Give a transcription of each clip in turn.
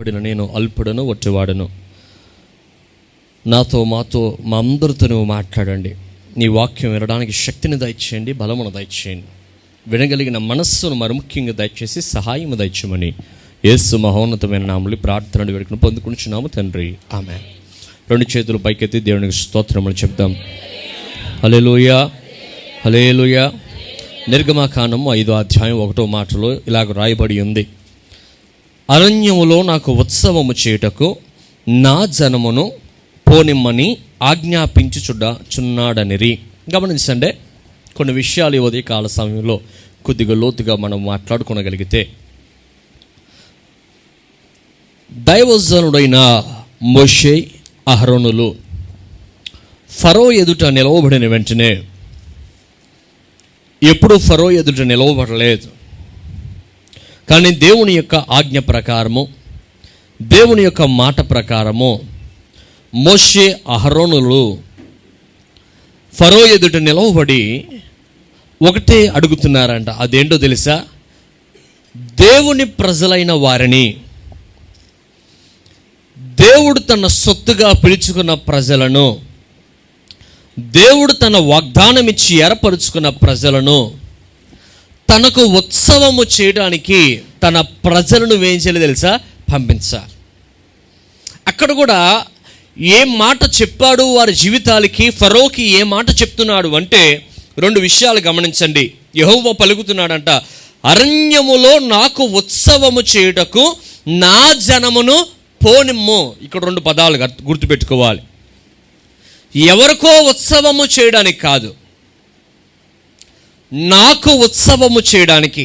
నేను అల్పుడను వట్టివాడను. నాతో మాతో మా అందరితో నువ్వు మాట్లాడండి. నీ వాక్యం వినడానికి శక్తిని దయచేయండి, బలమును దయచేయండి. వినగలిగిన మనస్సును మరి ముఖ్యంగా దయచేసి సహాయము దయచేయమని యేసు మహోన్నతమైన నామములో ప్రార్థనను వేడుకుని పొందుకుంటున్నాము తండ్రి, ఆమేన్. రెండు చేతులు పైకెత్తి దేవునికి స్తోత్రములు చెప్దాం. హల్లెలూయా, హల్లెలూయా. నిర్గమకాండము 5వ అధ్యాయం 1వ మాటలో ఇలాగ రాయబడి ఉంది: అరణ్యములో నాకు ఉత్సవము చేయుటకు నా జనమును పోనిమ్మని ఆజ్ఞాపించుచున్నాడనిరి. గమనించండి, కొన్ని విషయాలు ఈ ఉదయకాల సమయంలో కొద్దిగా లోతుగా మనం మాట్లాడుకోగలిగితే, దైవజనుడైన మోషే, అహరోనులు ఫరో ఎదుట నిలవబడిన వెంటనే, ఎప్పుడు ఫరో ఎదుట నిలవబడలేదు, కానీ దేవుని యొక్క ఆజ్ఞ ప్రకారము, దేవుని యొక్క మాట ప్రకారము మోషే, అహరోనులు ఫరో ఎదుట నిలవబడి ఒకటే అడుగుతున్నారంట. అదేంటో తెలుసా? దేవుని ప్రజలైన వారిని, దేవుడు తన సొత్తుగా పిలుచుకున్న ప్రజలను, దేవుడు తన వాగ్దానం ఇచ్చి ఏర్పరుచుకున్న ప్రజలను తనకు ఉత్సవము చేయడానికి తన ప్రజలను ఏం చేయాలి తెలుసా? పంపించాలి. అక్కడ కూడా ఏ మాట చెప్పాడు వారి జీవితాలకి, ఫరోకి ఏ మాట చెప్తున్నాడు అంటే, రెండు విషయాలు గమనించండి. యెహోవా పలుకుతున్నాడంట, అరణ్యములో నాకు ఉత్సవము చేయుటకు నా జనమును పోనిమ్ము. ఇక్కడ రెండు పదాలు గుర్తుపెట్టుకోవాలి. ఎవరికో ఉత్సవము చేయడానికి కాదు, నాకు ఉత్సవము చేయడానికి.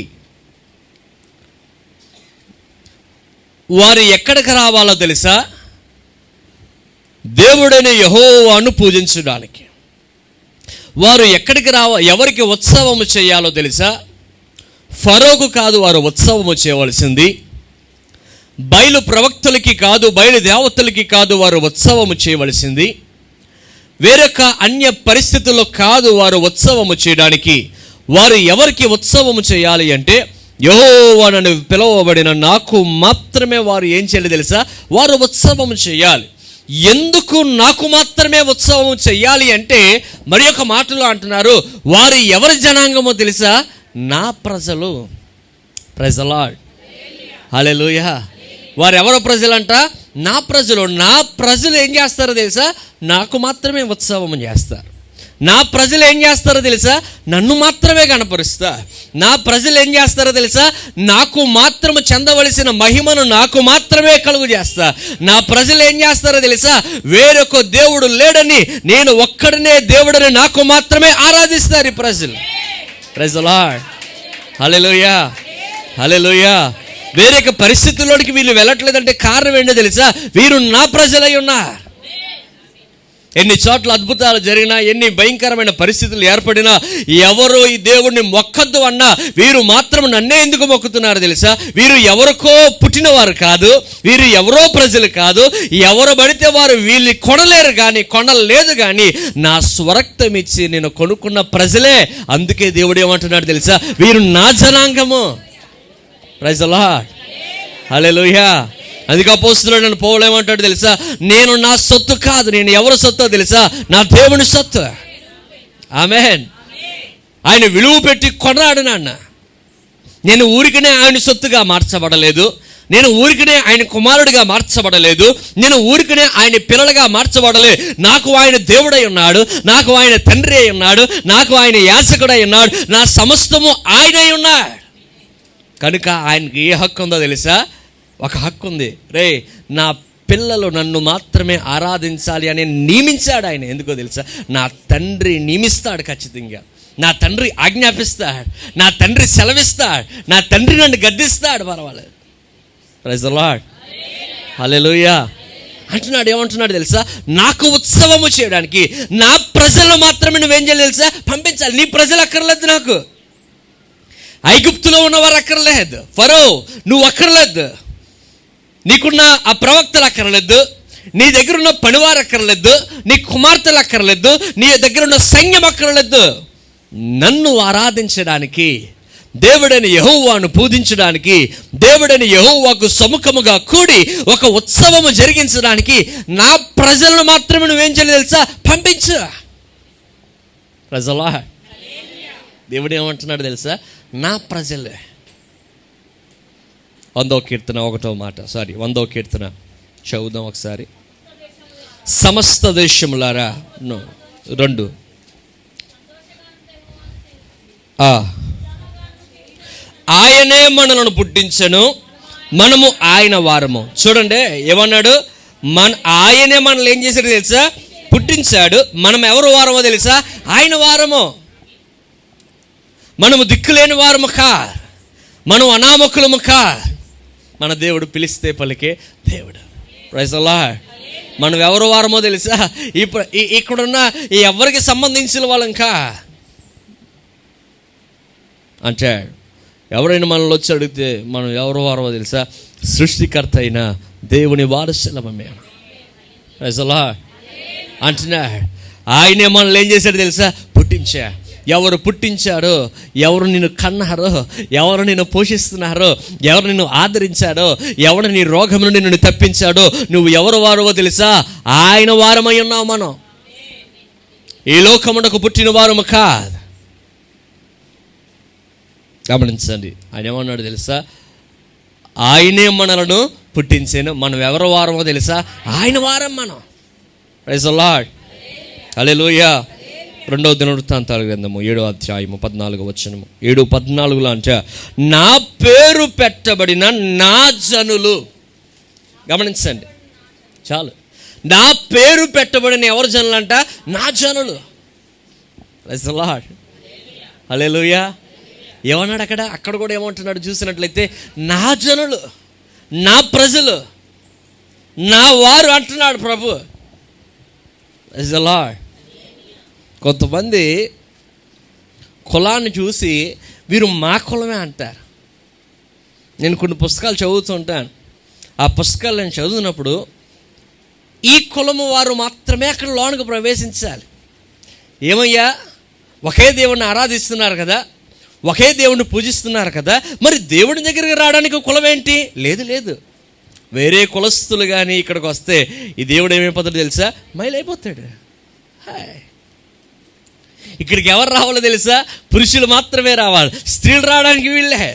వారు ఎక్కడికి రావాలో తెలుసా? దేవుడైన యెహోవాను పూజించడానికి. వారు ఎక్కడికి ఎవరికి ఉత్సవము చేయాలో తెలుసా? ఫరోకు కాదు వారు ఉత్సవము చేయవలసింది, బయలు ప్రవక్తలకి కాదు, బయలు దేవతలకి కాదు వారు ఉత్సవము చేయవలసింది, వేరొక అన్య పరిస్థితుల్లో కాదు వారు ఉత్సవము చేయడానికి. వారు ఎవరికి ఉత్సవము చేయాలి అంటే, యెహోవాను పిలువబడిన నాకు మాత్రమే వారు ఏం చేయాలి తెలుసా? వారు ఉత్సవము చేయాలి. ఎందుకు నాకు మాత్రమే ఉత్సవం చెయ్యాలి అంటే, మరి ఒక మాటలో అంటున్నారు, వారు ఎవరి జనాంగమో తెలుసా? నా ప్రజలు. ప్రైజ్ ది లార్డ్, హల్లెలూయా. వారు ఎవరో ప్రజలంట? నా ప్రజలు. నా ప్రజలు ఏం చేస్తారో తెలుసా? నాకు మాత్రమే ఉత్సవం చేస్తారు. నా ప్రజలు ఏం చేస్తారో తెలుసా? నన్ను మాత్రమే కనపరుస్తా. నా ప్రజలు ఏం చేస్తారో తెలుసా? నాకు మాత్రము చెందవలసిన మహిమను నాకు మాత్రమే కలుగు చేస్తా. నా ప్రజలు ఏం చేస్తారో తెలుసా? వేరొక దేవుడు లేడని, నేను ఒక్కడనే దేవుడని నాకు మాత్రమే ఆరాధిస్తారు ఈ ప్రజలు. ప్రైజ్ ది లార్డ్, హల్లెలూయా, హల్లెలూయా. వేరొక పరిస్థితుల్లోనికి వీళ్ళు వెళ్ళట్లేదంటే కారణం ఏంటో తెలుసా? వీరు నా ప్రజలై ఉన్నారు. ఎన్ని చోట్ల అద్భుతాలు జరిగినా, ఎన్ని భయంకరమైన పరిస్థితులు ఏర్పడినా, ఎవరో ఈ దేవుడిని మొక్కద్దు అన్నా వీరు మాత్రం నన్నే ఎందుకు మొక్కుతున్నారు తెలుసా? వీరు ఎవరికో పుట్టినవారు కాదు, వీరు ఎవరో ప్రజలు కాదు, ఎవరు పడితే వారు వీళ్ళు కొనలేరు కానీ, కొనలేదు కానీ నా స్వరక్తం ఇచ్చి నేను కొనుక్కున్న ప్రజలే. అందుకే దేవుడు ఏమంటున్నాడు తెలుసా? వీరు నా జనాంగము. ప్రైజ్ ది లార్డ్, హల్లెలూయా. అందుకే అపోస్తలుడైన పౌలు ఏమంటాడు తెలుసా? నేను నా సొత్తు కాదు. నేను ఎవరి సొత్తో తెలుసా? నా దేవుని సొత్తు. ఆమేన్. ఆయన విలువ పెట్టి కొన్నాడు నాన్న. నేను ఊరికనే ఆయన సొత్తుగా మార్చబడలేదు, నేను ఊరికనే ఆయన కుమారుడిగా మార్చబడలేదు, నేను ఊరికనే ఆయన పిల్లలుగా మార్చబడలేదు. నాకు ఆయన దేవుడై ఉన్నాడు, నాకు ఆయన తండ్రి అయి ఉన్నాడు, నాకు ఆయన యాజకుడై ఉన్నాడు, నా సమస్తము ఆయనై ఉన్నాడు. కనుక ఆయనకి ఏ హక్కు ఉందో తెలుసా? ఒక హక్కు ఉంది. రే, నా పిల్లలు నన్ను మాత్రమే ఆరాధించాలి అని నియమించాడు ఆయన. ఎందుకో తెలుసా? నా తండ్రి నియమిస్తాడు ఖచ్చితంగా. నా తండ్రి ఆజ్ఞాపిస్తాడు, నా తండ్రి సెలవిస్తాడు, నా తండ్రి నన్ను గద్దిస్తాడు. పర్వాలేదు. Praise the Lord, hallelujah. అంటున్నాడు, ఏమంటున్నాడు తెలుసా? నాకు ఉత్సవము చేయడానికి నా ప్రజలు మాత్రమే నువ్వేం చేయాలి తెలుసా? పంపించాలి. నీ ప్రజలు అక్కర్లేదు నాకు. ఐగుప్తులో ఉన్నవారు అక్కర్లేదు, ఫరో నువ్వు అక్కర్లేదు, నీకున్న ఆ ప్రవక్తలు అక్కర్లేదు, నీ దగ్గర ఉన్న పనివారు అక్కర్లేదు, నీ కుమార్తెలు అక్కర్లేదు, నీ దగ్గర ఉన్న సైన్యం అక్కర్లేదు. నన్ను ఆరాధించడానికి, దేవుడైన యెహోవాను పూజించడానికి, దేవుడైన యెహోవాకు సముఖముగా కూడి ఒక ఉత్సవము జరిగించడానికి నా ప్రజలను మాత్రమే నువ్వేం చేయలేదు తెలుసా, పంపించు. ప్రజలా, దేవుడు ఏమంటున్నాడు తెలుసా, నా ప్రజలే. 100వ కీర్తన 1వ మాట, 100వ కీర్తన చదువుదాం ఒకసారి. సమస్త దేశములారా 2 ఆయనే మనలను పుట్టించెను, మనము ఆయన వారము. చూడండి ఏమన్నాడు, ఆయనే మనల్ని ఏం చేశాడు తెలుసా, పుట్టించాడు. మనం ఎవరు వారమో తెలుసా, ఆయన వారము. మనము దిక్కులేని వారము కా, మనం అనామకులము కా. మన దేవుడు పిలిస్తే పలికే దేవుడు. Praise the Lord. మనం ఎవరు వారమో తెలుసా, ఇక్కడున్న ఎవరికి సంబంధించిన వాళ్ళం కా అంటే, ఎవరైనా మనల్ని వచ్చి అడిగితే మనం ఎవరు వారమో తెలుసా, సృష్టికర్త అయిన దేవుని వారసులము మేము. ప్రైజ్ ది లార్డ్ అంటున్నాడు. ఆయనే మనల్ని ఏం చేశాడు తెలుసా, పుట్టించా. ఎవరు పుట్టించారో, ఎవరు నిన్ను కన్నారో, ఎవరు నిన్ను పోషిస్తున్నారో, ఎవరు నిన్ను ఆదరించారో, ఎవరు నీ రోగం నుండి నిన్ను తప్పించాడో, నువ్వు ఎవరు వారో తెలుసా, ఆయన వారమై ఉన్నావు. మనం ఈ లోకమునకు పుట్టిన వారము కాదు. గమనించండి, ఆయన ఏమన్నాడు తెలుసా, ఆయనే మనలను పుట్టించాను. మనం ఎవరు వారమో తెలుసా, ఆయన వారం మనం. Praise the Lord. హల్లెలూయా. 2వ దినవృత్తాంతాల గ్రంథము 7వ అధ్యాయము 14వ వచనము 7:14 అంటే, నా పేరు పెట్టబడిన నా జనులు. గమనించండి చాలు, నా పేరు పెట్టబడిన ఎవరు జనులు అంట, నా జనులు. Praise the Lord. హల్లెలూయా. ఏమన్నాడు అక్కడ కూడా ఏమంటున్నాడు చూసినట్లయితే, నా జనులు, నా ప్రజలు, నా వారు అంటున్నాడు ప్రభు. Praise the lord. కొంతమంది కులాన్ని చూసి వీరు మా కులమే అంటారు. నేను కొన్ని పుస్తకాలు చదువుతుంటాను. ఆ పుస్తకాలు నేను చదివినప్పుడు ఈ కులము వారు మాత్రమే అక్కడ లోనికి ప్రవేశించాలి. ఏమయ్యా, ఒకే దేవుణ్ణి ఆరాధిస్తున్నారు కదా, ఒకే దేవుణ్ణి పూజిస్తున్నారు కదా, మరి దేవుడి దగ్గరికి రావడానికి కులం ఏంటి? లేదు. వేరే కులస్తులు కానీ ఇక్కడికి వస్తే ఈ దేవుడు ఏమైపోతాడు తెలుసా, మైలైపోతాడు. ఇక్కడికి ఎవరు రావాలో తెలుసా, పురుషులు మాత్రమే రావాలి, స్త్రీలు రావడానికి వీళ్ళే.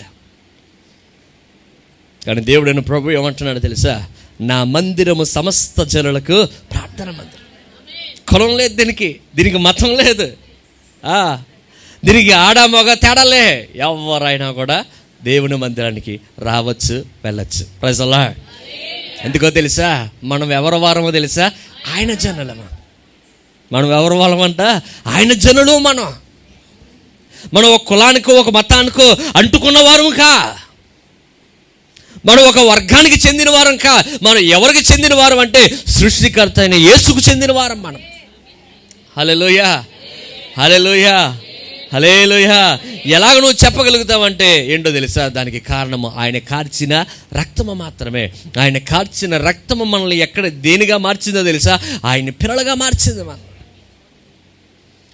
కానీ దేవుడైన ప్రభు ఏమంటున్నాడు తెలుసా, నా మందిరము సమస్త జనులకు ప్రార్థన మందిరం. కులం లేదు దీనికి మతం లేదు, దీనికి ఆడ మగ తేడాలే. ఎవరైనా కూడా దేవుని మందిరానికి రావచ్చు, వెళ్ళచ్చు. Praise the Lord. ఎందుకో తెలుసా, మనం ఎవరి వారమో తెలుసా, ఆయన జనులమా. మనం ఎవరి వాళ్ళమంట, ఆయన జనులు. మనం ఒక కులానికో ఒక మతానికో అంటుకున్న వారము కా, మనం ఒక వర్గానికి చెందిన వారం కా. మనం ఎవరికి చెందిన వారం అంటే సృష్టికర్త అయిన యేసుకు చెందిన వారం మనం. హల్లెలూయా, హల్లెలూయా, హల్లెలూయా. ఎలాగ నువ్వు చెప్పగలుగుతావంటే ఏంటో తెలుసా, దానికి కారణము ఆయన కార్చిన రక్తము మాత్రమే. ఆయన కార్చిన రక్తము మనల్ని ఎక్కడ దేనిగా మార్చిందో తెలుసా, ఆయన పిల్లలుగా మార్చింది,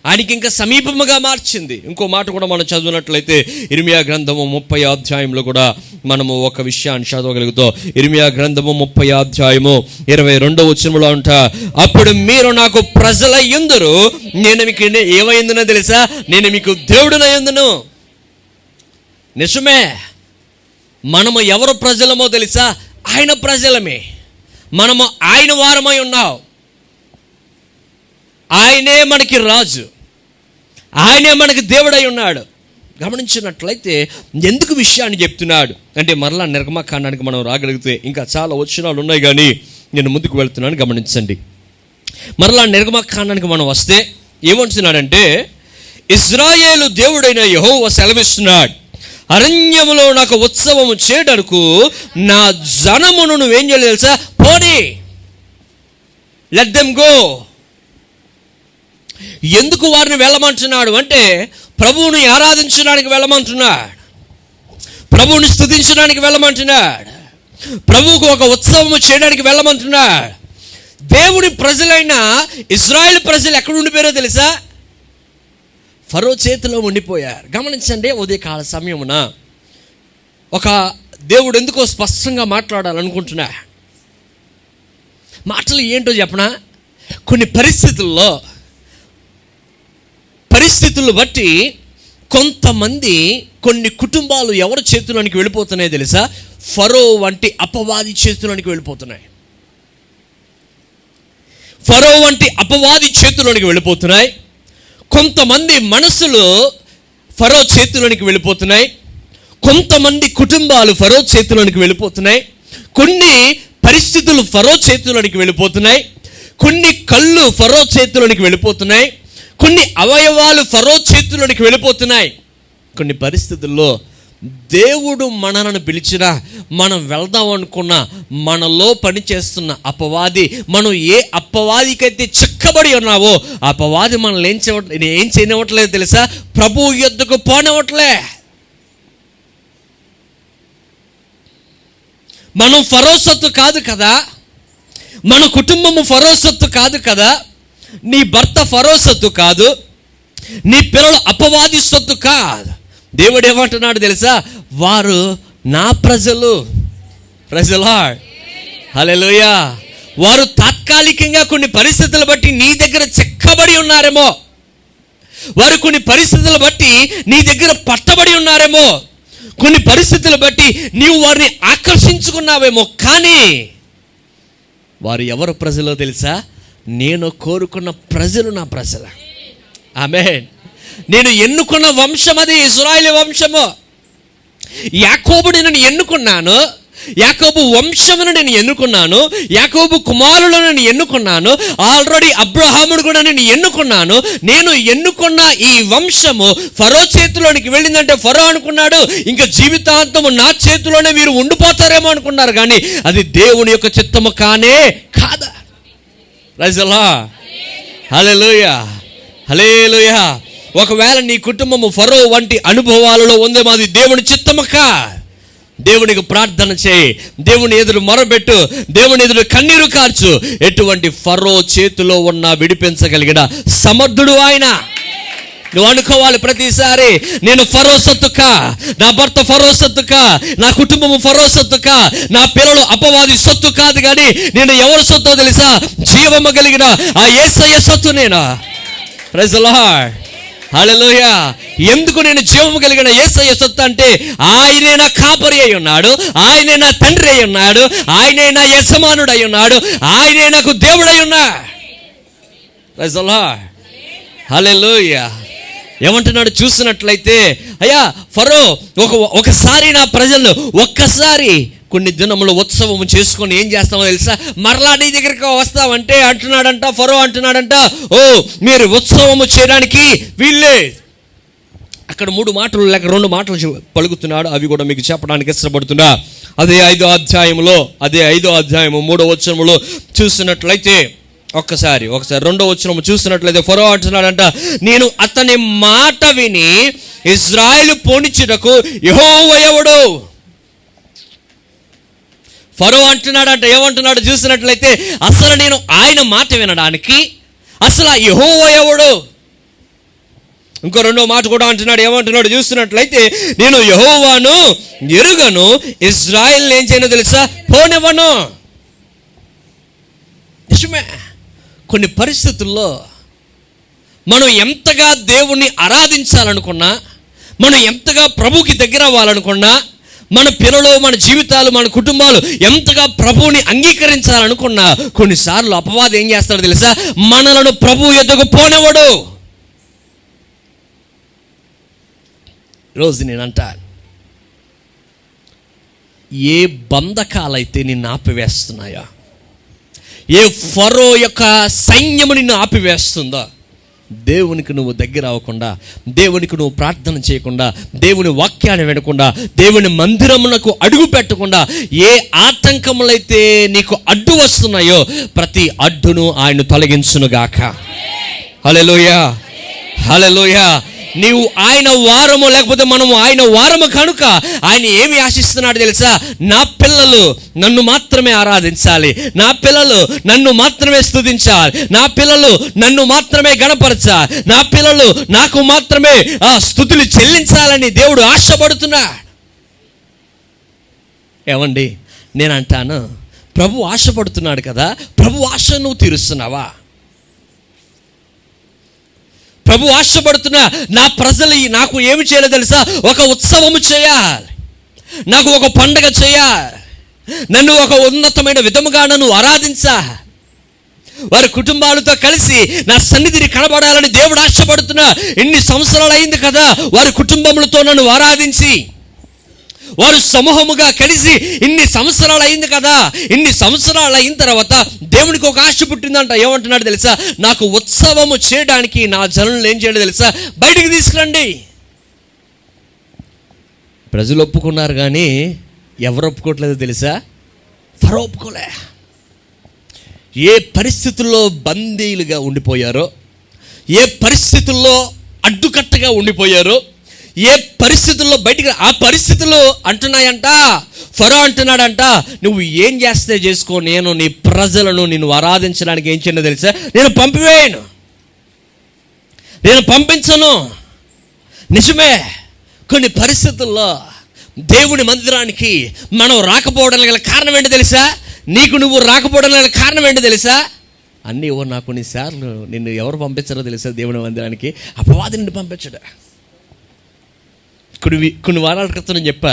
ఆయనకి ఇంకా సమీపముగా మార్చింది. ఇంకో మాట కూడా మనం చదివినట్లయితే ఇర్మియా గ్రంథము 30వ అధ్యాయంలో కూడా మనము ఒక విషయాన్ని చదవగలుగుతాం. ఇర్మియా గ్రంథము 30వ అధ్యాయము 22వ వచనములో ఉంటా, అప్పుడు మీరు నాకు ప్రజలయ్యుందురు, నేను మీకు ఏమైందునో తెలుసా, నేను మీకు దేవుడినయ్యుందును. నిజమే, మనము ఎవరు ప్రజలమో తెలుసా, ఆయన ప్రజలమే. మనము ఆయన వారమై ఉన్నాం. ఆయనే మనకి రాజు, ఆయనే మనకి దేవుడై ఉన్నాడు. గమనించినట్లయితే ఎందుకు విషయాన్ని చెప్తున్నాడు అంటే, మరలా నిర్గమకాండానికి మనం రాగలిగితే ఇంకా చాలా వచనాలు ఉన్నాయి, కానీ నేను ముందుకు వెళ్తున్నాను. గమనించండి, మరలా నిర్గమకాండానికి మనం వస్తే ఏమంటున్నాడంటే, ఇశ్రాయేలు దేవుడైన యెహోవా సెలవిస్తున్నాడు, అరణ్యములో నాకు ఉత్సవము చేయడానికి నా జనమును నువ్వేం చేయాలి తెలుసా, పోనీ, లెట్ దెమ్ గో. ఎందుకు వారిని వెళ్ళమంటున్నాడు అంటే, ప్రభువుని ఆరాధించడానికి వెళ్ళమంటున్నాడు, ప్రభువుని స్తుతించడానికి వెళ్ళమంటున్నాడు, ప్రభువుకు ఒక ఉత్సవము చేయడానికి వెళ్ళమంటున్నాడు. దేవుడి ప్రజలైన ఇశ్రాయేలు ప్రజలు ఎక్కడ ఉండిపోయారో తెలుసా, ఫరో చేతిలో ఉండిపోయారు. గమనించండి, ఉదయకాల సమయమున ఒక దేవుడు ఎందుకో స్పష్టంగా మాట్లాడాలనుకుంటున్నా. మాటలు ఏంటో చెప్పనా? కొన్ని పరిస్థితులు బట్టి కొంతమంది, కొన్ని కుటుంబాలు ఎవరి చేతిలోనికి వెళ్ళిపోతున్నాయో తెలుసా? ఫరో వంటి అపవాది చేతిలోనికి వెళ్ళిపోతున్నాయి. ఫరో వంటి అపవాది చేతిలోనికి వెళ్ళిపోతున్నాయి. కొంతమంది మనసులు ఫరో చేతిలోనికి వెళ్ళిపోతున్నాయి. కొంతమంది కుటుంబాలు ఫరో చేతిలోనికి వెళ్ళిపోతున్నాయి. కొన్ని పరిస్థితులు ఫరో చేతిలోనికి వెళ్ళిపోతున్నాయి. కొన్ని కళ్ళు ఫరో చేతిలోనికి వెళ్ళిపోతున్నాయి. కొన్ని అవయవాలు ఫరో చేతిలోనికి వెళ్ళిపోతున్నాయి. కొన్ని పరిస్థితుల్లో దేవుడు మనలను పిలిచినా, మనం వెళ్దాం అనుకున్న మనలో పనిచేస్తున్న అపవాది, మనం ఏ అపవాదికైతే చిక్కబడి ఉన్నావో అపవాది మనల్ని ఏం చేయనివ్వట్లేదు తెలుసా? ప్రభు యొద్దకు పోనివ్వట్లే. మనం ఫరో సొత్తు కాదు కదా, మన కుటుంబము ఫరో సొత్తు కాదు కదా, నీ భర్త ఫరో సొత్తు కాదు, నీ పిల్లలు అపవాది సొత్తు కాదు. దేవుడు ఏమంటున్నాడు తెలుసా? వారు నా ప్రజలు. ప్రైజ్ ది లార్డ్, హల్లెలూయా. వారు తాత్కాలికంగా కొన్ని పరిస్థితులు బట్టి నీ దగ్గర చిక్కబడి ఉన్నారేమో, వారు కొన్ని పరిస్థితులు బట్టి నీ దగ్గర పట్టబడి ఉన్నారేమో, కొన్ని పరిస్థితులు బట్టి నీవు వారిని ఆకర్షించుకున్నావేమో, కానీ వారు ఎవరు ప్రజలో తెలుసా? నేను కోరుకున్న ప్రజలు నా ప్రజలు. ఆమేన్. నేను ఎన్నుకున్న వంశం అది ఇశ్రాయేలు వంశము. యాకోబుని నేను ఎన్నుకున్నాను, యాకోబు వంశమును నేను ఎన్నుకున్నాను, యాకోబు కుమారులను నేను ఎన్నుకున్నాను. ఆల్రెడీ అబ్రహాముడు కూడా నేను ఎన్నుకున్నాను. నేను ఎన్నుకున్న ఈ వంశము ఫరో చేతిలోనికి వెళ్ళిందంటే ఫరో అనుకున్నాడు ఇంకా జీవితాంతము నా చేతిలోనే వీరు ఉండిపోతారేమో అనుకున్నారు, కానీ అది దేవుని యొక్క చిత్తము కానే కాదా. ప్రైజ్ ది లార్డ్, హల్లెలూయా, హల్లెలూయా. ఒకవేళ నీ కుటుంబము ఫరో వంటి అనుభవాలలో ఉందేమో, అది దేవుని చిత్తముక. దేవునికి ప్రార్థన చేయి, దేవుని ఎదురు మొరబెట్టు, దేవుని ఎదురు కన్నీరు కార్చు. ఎటువంటి ఫరో చేతిలో ఉన్న విడిపించగలిగిన సమర్థుడు ఆయన. నువ్వు అనుకోవాలి ప్రతిసారి, నేను ఫరో సొత్తుక, నా భర్త ఫరో సొత్తుక, నా కుటుంబము ఫరో సొత్తుక, నా పిల్లలు అపవాది సొత్తు కాదు, కానీ నేను ఎవరి సొత్తో తెలుసా? జీవము కలిగిన ఆ యేసయ్య సొత్తు నేను. ప్రైజ్ ది లార్డ్, హల్లెలూయా. ఎందుకు నేను జీవము కలిగిన యేసయ్య సొత్తు అంటే, ఆయనే నా కాపరి అయి ఉన్నాడు, ఆయనే నా తండ్రి అయి ఉన్నాడు, ఆయనే నా యజమానుడు అయి ఉన్నాడు, ఆయనే నాకు దేవుడై ఉన్నాడు. ప్రైజ్ ది లార్డ్, హల్లెలూయా. ఏమంటున్నాడు చూసినట్లయితే, అయ్యా ఫరో ఒకసారి నా ప్రజలను ఒక్కసారి కొన్ని దినములు ఉత్సవం చేసుకొని ఏం చేస్తామో తెలుసా? మరలా నీ దగ్గరికి వస్తామంటే అంటున్నాడంట ఫరో, అంటున్నాడంట, ఓ మీరు ఉత్సవము చేయడానికి వీళ్ళే. అక్కడ 3 మాటలు లేక 2 మాటలు పలుకుతున్నాడు, అవి కూడా మీకు చెప్పడానికి ఇష్టపడుతున్నా. అదే 5వ అధ్యాయంలో, అదే 5వ అధ్యాయము 3వ వచనములో చూసినట్లయితే, ఒకసారి 2వ వచనము చూసినట్లయితే ఫరో అంటున్నాడంట, నేను అతని మాట విని ఇశ్రాయేలు పోనిచ్చుటకు యెహోవా ఎవడు? ఫరో అంటున్నాడంట, ఏమంటున్నాడు చూసినట్లయితే, అసలు నేను ఆయన మాట వినడానికి అసలు ఆ యెహోవా ఎవడు? ఇంకో 2వ మాట కూడా అంటున్నాడు, ఏమంటున్నాడు చూసినట్లయితే, నేను యెహోవాను ఎరుగను, ఇశ్రాయేలు ఏం చేయను తెలుసా? పోనివ్వను. నిజమే, కొన్ని పరిస్థితుల్లో మనం ఎంతగా దేవుణ్ణి ఆరాధించాలనుకున్నా, మనం ఎంతగా ప్రభువుకి దగ్గర అవ్వాలనుకున్నా, మన పిల్లలు, మన జీవితాలు, మన కుటుంబాలు ఎంతగా ప్రభువుని అంగీకరించాలనుకున్నా, కొన్నిసార్లు అపవాది ఏం చేస్తాడో తెలుసా? మనలను ప్రభువు యొద్దకు పోనివ్వడు. రోజు నేను అంటాను, ఏ బంధకాలైతే నిన్ను ఆపివేస్తున్నాయో, ఏ ఫరో యొక్క సైన్యము నిన్ను ఆపివేస్తుందో, దేవునికి నువ్వు దగ్గర అవ్వకుండా, దేవునికి నువ్వు ప్రార్థన చేయకుండా, దేవుని వాక్యాన్ని వినకుండా, దేవుని మందిరమునకు అడుగు పెట్టకుండా, ఏ ఆటంకములైతే నీకు అడ్డు వస్తున్నాయో ప్రతి అడ్డును ఆయన తొలగించునుగాక. హల్లెలూయా, హల్లెలూయా. నీవు ఆయన వారము, లేకపోతే మనము ఆయన వారము కనుక ఆయన ఏమి ఆశిస్తున్నాడు తెలుసా? నా పిల్లలు నన్ను మాత్రమే ఆరాధించాలి, నా పిల్లలు నన్ను మాత్రమే స్తుతించాలి, నా పిల్లలు నన్ను మాత్రమే గణపరచాలి, నా పిల్లలు నాకు మాత్రమే ఆ స్తుతులు చెల్లించాలని దేవుడు ఆశపడుతున్నాడు. ఏమండి, నేను అంటాను, ప్రభు ఆశపడుతున్నాడు కదా, ప్రభు ఆశ నువ్వు తీరుస్తున్నావా? ప్రభు ఆశపడుతున్నా, నా ప్రజలు నాకు ఏమి చేయాలో తెలుసా? ఒక ఉత్సవము చేయాలి, నాకు ఒక పండగ చేయాలి, నన్ను ఒక ఉన్నతమైన విధముగా నన్ను ఆరాధించాలి, వారి కుటుంబాలతో కలిసి నా సన్నిధిని కనబడాలని దేవుడు ఆశపడుతున్నా. ఎన్ని సంవత్సరాలు అయింది కదా వారి కుటుంబములతో నన్ను ఆరాధించి, వారు సమూహముగా కలిసి ఇన్ని సంవత్సరాలు అయింది కదా. ఇన్ని సంవత్సరాలు అయిన తర్వాత దేవునికి ఒక ఆశ పుట్టిందంట. ఏమంటున్నాడు తెలుసా? నాకు ఉత్సవము చేయడానికి నా జనులను ఏం చేయాలి తెలుసా? బయటికి తీసుకురండి. ప్రజలు ఒప్పుకున్నారు, కానీ ఎవరు ఒప్పుకోవట్లేదో తెలుసా? ఫరో ఒప్పుకోలే. ఏ పరిస్థితుల్లో బందీలుగా ఉండిపోయారో, ఏ పరిస్థితుల్లో అడ్డుకట్టగా ఉండిపోయారో, ఏ పరిస్థితుల్లో బయటికి, ఆ పరిస్థితులు అంటున్నాయంట. ఫరో అంటున్నాడంట, నువ్వు ఏం చేస్తే చేసుకో, నేను నీ ప్రజలను నిన్ను ఆరాధించడానికి ఏం చేయను తెలుసా? నేను పంపివేయను, నేను పంపించను. నిజమే, కొన్ని పరిస్థితుల్లో దేవుని మందిరానికి మనం రాకపోవడం గల కారణం ఏంటి తెలుసా? నీకు నువ్వు రాకపోవడం గల కారణం ఏంటి తెలుసా? అన్నీ నాకు కొన్నిసార్లు నిన్ను ఎవరు పంపించారో తెలుసా? దేవుని మందిరానికి అపవాది నిన్ను పంపించడు. కొన్ని వారాల క్రితం నేను చెప్పా,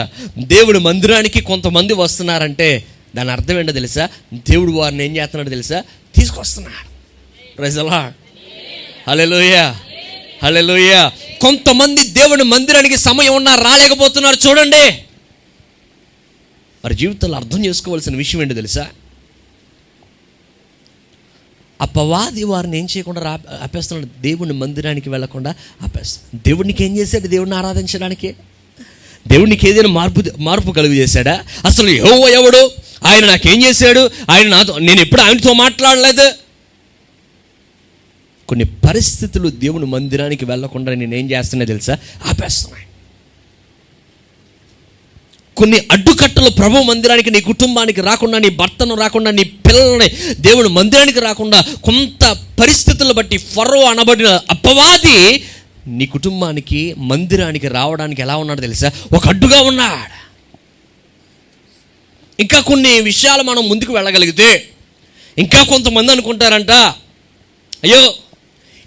దేవుడి మందిరానికి కొంతమంది వస్తున్నారంటే దాని అర్థం ఏంటో తెలుసా? దేవుడు వారిని ఏం చేస్తున్నాడు తెలుసా? తీసుకొస్తున్నాడు. ప్రైజ్ ది లార్డ్, హల్లెలూయా, హల్లెలూయా. కొంతమంది దేవుడి మందిరానికి సమయం ఉన్నా రాలేకపోతున్నారు. చూడండి, వారి జీవితంలో అర్థం చేసుకోవాల్సిన విషయం ఏంటో తెలుసా? అపవాది వారిని ఏం చేయకుండా ఆపేస్తున్నాడు, దేవుని మందిరానికి వెళ్లకుండా ఆపేస్తాడు. దేవుడికి ఏం చేశాడు? దేవుడిని ఆరాధించడానికి దేవుడికి ఏదైనా మార్పు కలుగు చేశాడా? అసలు యెహోవా ఎవడు? ఆయన నాకేం చేశాడు? ఆయన నాతో, నేను ఎప్పుడు ఆయనతో మాట్లాడలేదు. కొన్ని పరిస్థితులు దేవుని మందిరానికి వెళ్లకుండా నేనేం చేస్తున్నా తెలుసా? ఆపేస్తున్నాయి. కొన్ని అడ్డుకట్టలు ప్రభు మందిరానికి, నీ కుటుంబానికి రాకుండా, నీ భర్తను రాకుండా, నీ పిల్లల్ని దేవుని మందిరానికి రాకుండా, కొంత పరిస్థితులను బట్టి ఫరో అనబడిన అపవాది నీ కుటుంబానికి మందిరానికి రావడానికి ఎలా ఉన్నాడు తెలుసా? ఒక అడ్డుగా ఉన్నాడు. ఇంకా కొన్ని విషయాలు మనం ముందుకు వెళ్ళగలిగితే, ఇంకా కొంతమంది అనుకుంటారంట, అయ్యో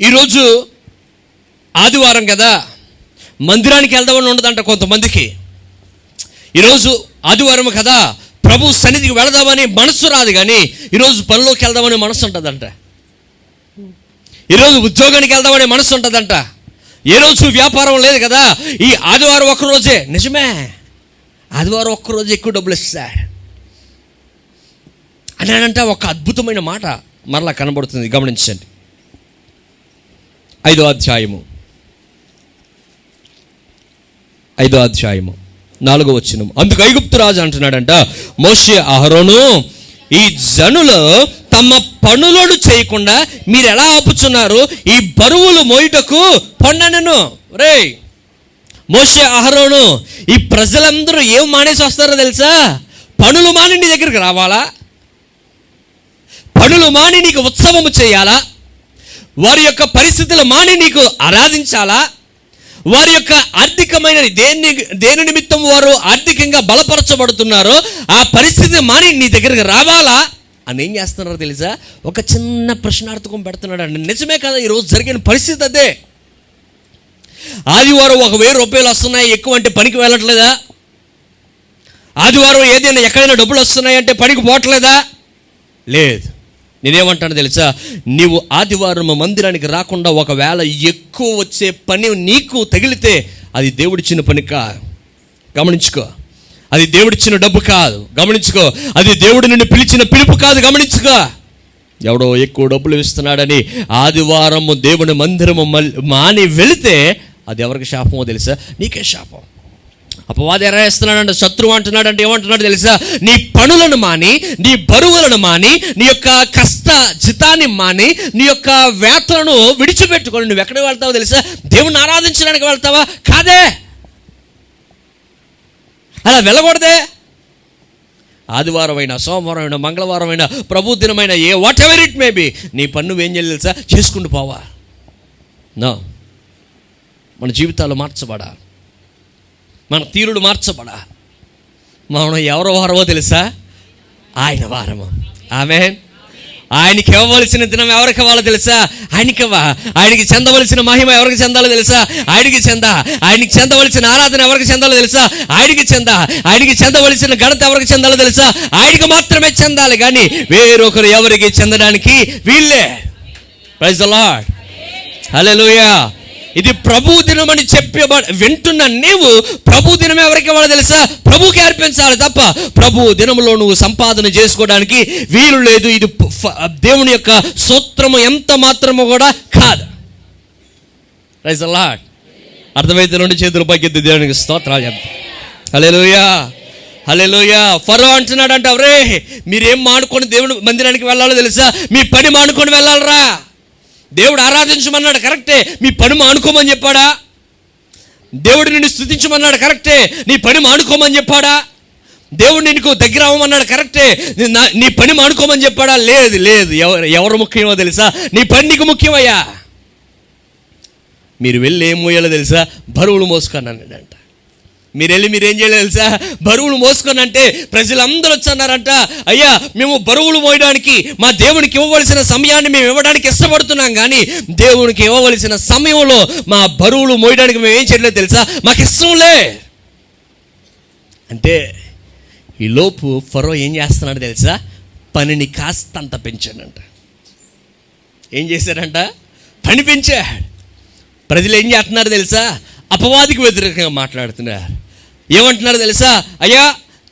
ఈరోజు ఆదివారం కదా, మందిరానికి వెళ్దామని ఉండదంట కొంతమందికి. ఈరోజు ఆదివారం కదా, ప్రభు సన్నిధికి వెళదామని మనసు రాదు, కానీ ఈరోజు పనిలోకి వెళ్దామని మనసు ఉంటుందంట. ఈరోజు ఉద్యోగానికి వెళ్దామని మనసు ఉంటుందంట. ఏ రోజు వ్యాపారం లేదు కదా, ఈ ఆదివారం ఒక్కరోజే. నిజమే, ఆదివారం ఒక్కరోజు ఎక్కువ డబ్బులు ఇస్తాడు అని ఒక అద్భుతమైన మాట మరలా కనబడుతుంది. గమనించండి, 5వ అధ్యాయము 4వ వచనం. అందుకు ఐగుప్తు రాజు అంటున్నాడంట, మోషే అహరోను, ఈ జనులు తమ పనులను చేయకుండా మీరు ఎలా ఆపుచున్నారు? ఈ బరువులు మోయుటకు పొండనను. రే మోషే అహరోను, ఈ ప్రజలందరూ ఏం మానేసి వస్తారో తెలుసా? పనులు మాని నీ దగ్గరికి రావాలా? పనులు మాని నీకు ఉత్సవము చేయాలా? వారి యొక్క పరిస్థితులు మాని నీకు ఆరాధించాలా? వారి యొక్క ఆర్థికమైన దేని నిమిత్తం వారు ఆర్థికంగా బలపరచబడుతున్నారో ఆ పరిస్థితి మాని నీ దగ్గరికి రావాలా అని ఏం చేస్తున్నారో తెలుసా? ఒక చిన్న ప్రశ్నార్థకం పెడుతున్నాడు అండి. నిజమే కదా, ఈరోజు జరిగిన పరిస్థితి అదే. ఆదివారం 1,000 రూపాయలు వస్తున్నాయి ఎక్కువ అంటే పనికి వెళ్ళట్లేదా? ఆదివారం ఏదైనా ఎక్కడైనా డబ్బులు వస్తున్నాయంటే పనికి పోవట్లేదా? లేదు. నేనేమంటాను తెలుసా? నీవు ఆదివారం మందిరానికి రాకుండా ఒకవేళ ఎక్కువ వచ్చే పని నీకు తగిలితే అది దేవుడిచ్చిన పని కాదు, గమనించుకో. అది దేవుడిచ్చిన డబ్బు కాదు, గమనించుకో. అది దేవుడి నుండి పిలిచిన పిలుపు కాదు, గమనించుకో. ఎవడో ఎక్కువ డబ్బులు ఇస్తున్నాడని ఆదివారము దేవుని మందిరము మాని వెళితే అది ఎవరికి శాపమో తెలుసా? నీకే శాపం. అపవాది ఎరేస్తున్నాడంటే, శత్రువు అంటున్నాడంటే ఏమంటున్నాడు తెలుసా? నీ పనులను మాని, నీ బరువులను మాని, నీ యొక్క కష్ట జితాన్ని మాని, నీ యొక్క వేతలను విడిచిపెట్టుకొని నువ్వు ఎక్కడికి వెళ్తావో తెలుసా? దేవుణ్ణి ఆరాధించడానికి వెళ్తావా? కాదే, అలా వెళ్ళకూడదే. ఆదివారం అయినా, సోమవారం అయినా, మంగళవారం అయినా, ప్రభు దినమైన what ever it may be, నీ పన్ను ఏం చేయాలి తెలుసా? చేసుకుంటూ పోవా. నో, మన జీవితాలు మార్చబడాలి, మన తీరుడు మార్చబడాలి. మనం ఎవరి వారమో తెలుసా? ఆయన వారము. ఆమేన్. ఆయనకి ఇవ్వవలసిన దినం ఎవరికి ఇవ్వాలో తెలుసా? ఆయనకి చెందవలసిన మహిమ ఎవరికి చెందాలో తెలుసా? ఆయనకి చెందవలసిన ఆరాధన ఎవరికి చెందాలో తెలుసా? ఆయనకి చెందవలసిన ఘనత ఎవరికి చెందాలో తెలుసా? ఆయనకి మాత్రమే చెందాలి, కానీ వేరొకరు ఎవరికి చెందడానికి వీళ్ళే. Praise the Lord. హల్లెలూయా. ఇది ప్రభు దినం అని చెప్పి వింటున్న నీవు ప్రభు దినం ఎవరికి ఇవ్వాలో తెలుసా? ప్రభుకి అర్పించాలి తప్ప ప్రభు దినంలో నువ్వు సంపాదన చేసుకోవడానికి వీలు లేదు. ఇది దేవుని యొక్క సూత్రము ఎంత మాత్రము కూడా కాదు. Praise the Lord. అర్థమైతే రెండు చేతులు పైకెత్తి దేవునికి స్తోత్రాలు చెప్తాం. హల్లెలూయా, హల్లెలూయా. ఫరో అంటున్నాడంట, అవరే మీరేం మానుకొని దేవుని మందిరానికి వెళ్ళాలో తెలుసా? మీ పని మానుకొని వెళ్ళాలరా. దేవుడు ఆరాధించమన్నాడు కరెక్టే, మీ పని మానుకోమని చెప్పాడా? దేవుడు నిన్ను స్తుతించమన్నాడు కరెక్టే, నీ పని మానుకోమని చెప్పాడా? దేవుడు నీకు దగ్గర అవ్వమన్నాడు కరెక్టే, నీ పని మానుకోమని చెప్పాడా? లేదు లేదు. ఎవరు ముఖ్యమో తెలుసా? నీ పని నీకు ముఖ్యమయ్యా. మీరు వెళ్ళి ఏం మోయాలో తెలుసా? బరువులు మోసుకొని అన్నాడంట. మీరేం చేయలేదు తెలుసా? బరువులు మోసుకొని అంటే ప్రజలందరూ వచ్చన్నారంట, అయ్యా మేము బరువులు మోయడానికి మా దేవునికి ఇవ్వవలసిన సమయాన్ని మేము ఇవ్వడానికి ఇష్టపడుతున్నాం, కానీ దేవునికి ఇవ్వవలసిన సమయంలో మా బరువులు మోయడానికి మేము ఏం చేయలేదు తెలుసా? మాకు ఇష్టంలే అంటే. ఈ లోపు ఫరో ఏం చేస్తున్నాడు తెలుసా? పనిని కాస్తంత పెంచాడంట. ఏం చేశాడంట? పని పెంచాడు. ప్రజలు ఏం చేస్తున్నారు తెలుసా? అపవాదికి వ్యతిరేకంగా మాట్లాడుతున్నారు. ఏమంటున్నారు తెలుసా? అయ్యా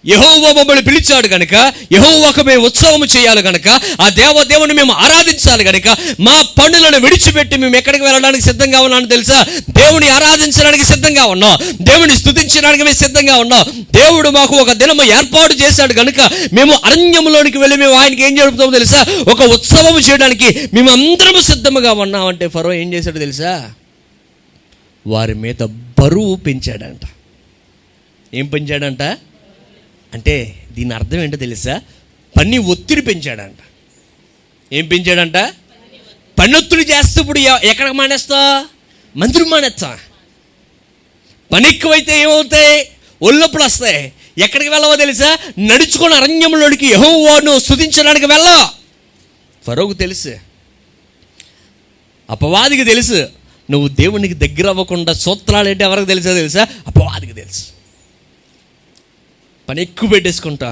యెహోవా మమ్మల్ని పిలిచాడు కనుక, యెహోవాకు మేము ఉత్సవము చేయాలి కనుక, ఆ దేవుని మేము ఆరాధించాలి కనుక మా పనులను విడిచిపెట్టి మేము ఎక్కడికి వెళ్ళడానికి సిద్ధంగా ఉన్నాను తెలుసా? దేవుని ఆరాధించడానికి సిద్ధంగా ఉన్నాం, దేవుని స్తుతించడానికి మేము సిద్ధంగా ఉన్నాం. దేవుడు మాకు ఒక దినము ఏర్పాటు చేశాడు కనుక మేము అరణ్యంలోనికి వెళ్ళి మేము ఆయనకి ఏం జరుపుతామో తెలుసా? ఒక ఉత్సవము చేయడానికి మేము అందరము సిద్ధముగా ఉన్నామంటే ఫరో ఏం చేశాడు తెలుసా? వారి మీద బరువు పెంచాడంట. ఏం పెంచాడంట అంటే దీని అర్థం ఏంటో తెలుసా? పని ఒత్తిడి పెంచాడంట. ఏం పెంచాడంట? పని ఒత్తిడి చేస్తే ఇప్పుడు ఎక్కడికి మానేస్తా? మందిరం మానేస్తా. పని ఎక్కువైతే ఏమవుతాయి? ఒళ్ళొప్పులు వస్తాయి. ఎక్కడికి వెళ్ళవో తెలుసా? నడుచుకొని అరణ్యంలోనికి యెహోవాను స్తుతించడానికి వెళ్ళా. ఫరోకు తెలుసు, అపవాదికి తెలుసు. నువ్వు దేవునికి దగ్గర అవ్వకుండా సూత్రాలు ఏంటి ఎవరికి తెలుసా? అపవాదికి తెలుసు. పని ఎక్కువ పెట్టేసుకుంటా,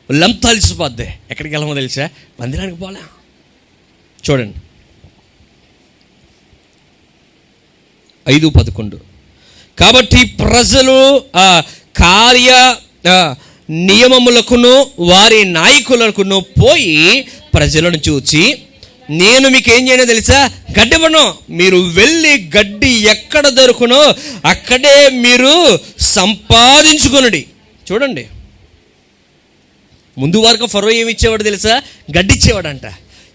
లంతా అలిసిపోద్ది. ఎక్కడికి వెళ్ళమో తెలుసా? మందిరానికి పోలే. చూడండి 5:11. కాబట్టి ప్రజలు కార్య నియమములకును వారి నాయకులకును పోయి ప్రజలను చూచి, నేను మీకు ఏం చేయను తెలుసా? గడ్డి ఇవ్వను, మీరు వెళ్ళి గడ్డి ఎక్కడ దొరుకునో అక్కడే మీరు సంపాదించుకొనుడి. చూడండి, ముందు వరకు ఫరో ఏమి ఇచ్చేవాడు తెలుసా? గడ్డి ఇచ్చేవాడంట.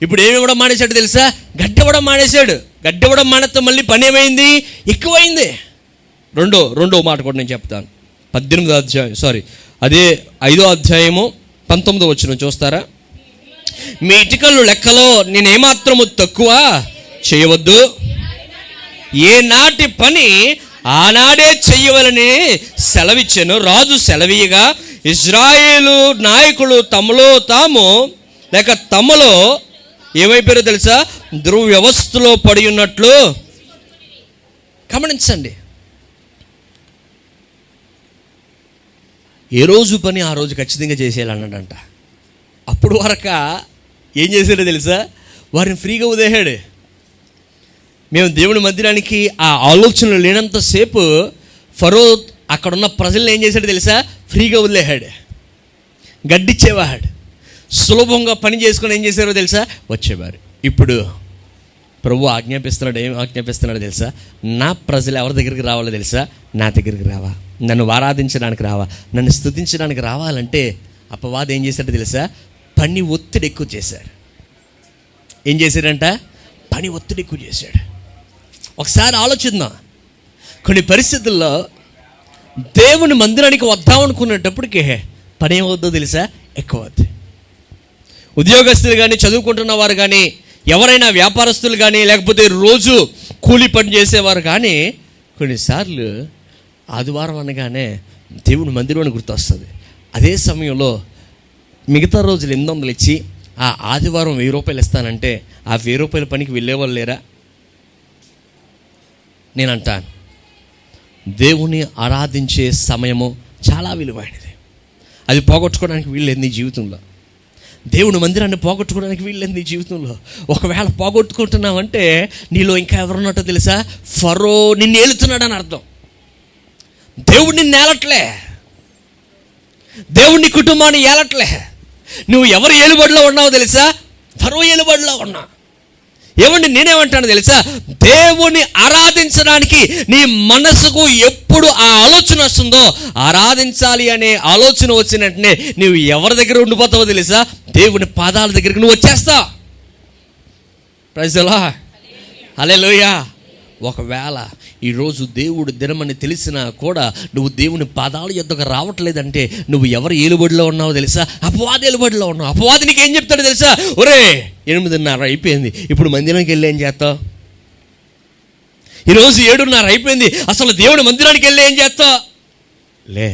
ఇప్పుడు ఏమి ఇవ్వడం మానేశాడు తెలుసా? గడ్డి ఇవ్వడం మానేశాడు. గడ్డి ఇవ్వడం మానేస్తే మళ్ళీ పని ఏమైంది? ఎక్కువైంది. రెండో మాట కూడా నేను చెప్తాను. 18వ అధ్యాయం, అదే 5వ అధ్యాయము 19వ వచనం చూస్తారా? మీ ఇటుకలు లెక్కలో నేను ఏమాత్రము తక్కువ చేయవద్దు, ఏ నాటి పని ఆనాడే చెయ్యవలని సెలవిచ్చాను. రాజు సెలవీయగా ఇజ్రాయేలు నాయకులు తమలో తాము లేక తమలో ఏమైపోయారో తెలుసా? దుర్వ్యవస్థలో పడి ఉన్నట్లు. గమనించండి, ఏ రోజు పని ఆ రోజు ఖచ్చితంగా చేసేయాలన్నాడంట. అప్పుడు వరకు ఏం చేశాడో తెలుసా? వారిని ఫ్రీగా వదిలేశాడు. మేము దేవుని మందిరానికి ఆ ఆలోచనలు లేనంతసేపు ఫరో అక్కడున్న ప్రజల్ని ఏం చేశాడో తెలుసా? ఫ్రీగా వదిలేశాడు, గడ్డిచ్చేవాడు. సులభంగా పని చేసుకొని ఏం చేశారో తెలుసా? వచ్చేవారు. ఇప్పుడు ప్రభు ఆజ్ఞాపిస్తున్నాడు. ఏం ఆజ్ఞాపిస్తున్నాడో తెలుసా? నా ప్రజలు ఎవరి దగ్గరికి రావాలో తెలుసా? నా దగ్గరికి రావా. నన్ను ఆరాధించడానికి నన్ను స్తుతించడానికి రావాలంటే అపవాది ఏం చేశాడో తెలుసా? పని ఒత్తిడి ఎక్కువ చేశాడు. ఏం చేశాడంట? పని ఒత్తిడి ఎక్కువ చేశాడు. ఒకసారి ఆలోచిద్దాం. కొన్ని పరిస్థితుల్లో దేవుని మందిరానికి వద్దామనుకునేటప్పటికే పని ఏమవుద్దో తెలుసా? ఎక్కువ అవుద్ది. ఉద్యోగస్తులు కానీ, చదువుకుంటున్న వారు కానీ, ఎవరైనా వ్యాపారస్తులు కానీ, లేకపోతే రోజు కూలి పని చేసేవారు కానీ, కొన్నిసార్లు ఆదివారం అనగానే దేవుని మందిరం అని గుర్తొస్తుంది. అదే సమయంలో మిగతా రోజులు 800 ఇచ్చి ఆ ఆదివారం 1000 రూపాయలు ఇస్తానంటే ఆ 1000 రూపాయల పనికి వెళ్ళేవాళ్ళు లేరా? నేను అంటాను, దేవుని ఆరాధించే సమయము చాలా విలువైనది. అది పోగొట్టుకోవడానికి వీల్లేదు నీ జీవితంలో. దేవుని మందిరాన్ని పోగొట్టుకోవడానికి వీల్లేదు నీ జీవితంలో. ఒకవేళ పోగొట్టుకుంటున్నావంటే నీలో ఇంకా ఎవరున్నట్టో తెలుసా? ఫరో నిన్ను ఏలుతున్నాడని అర్థం. దేవుడు నిన్ను ఏలట్లే, దేవుడు నీ కుటుంబాన్ని ఏలట్లే. నువ్వు ఎవరు ఏలుబడిలో ఉన్నావో తెలుసా? ఫరో ఏలుబడిలో ఉన్నా. ఏమండి, నేనేమంటాను తెలుసా? దేవుని ఆరాధించడానికి నీ మనసుకు ఎప్పుడు ఆ ఆలోచన వస్తుందో, ఆరాధించాలి అనే ఆలోచన వచ్చిన వెంటనే నువ్వు ఎవరి దగ్గర ఉండిపోతావో తెలుసా? దేవుని పాదాల దగ్గరికి నువ్వు వచ్చేస్తావు. ప్రైజ్ ది లార్డ్, హల్లెలూయా. ఒకవేళ ఈరోజు దేవుడు దినమని తెలిసినా కూడా నువ్వు దేవుని పాదాల యొద్దకు రావట్లేదంటే నువ్వు ఎవరు ఏలుబడిలో ఉన్నావో తెలుసా? అపవాది ఏలుబడిలో ఉన్నావు. అపవాది నీకు ఏం చెప్తాడు తెలుసా? ఒరే 8:30 అయిపోయింది, ఇప్పుడు మందిరానికి వెళ్ళి ఏం చేస్తావు? ఈరోజు 7:30 అయిపోయింది, అసలు దేవుని మందిరానికి వెళ్ళి ఏం చేస్తావు? లే.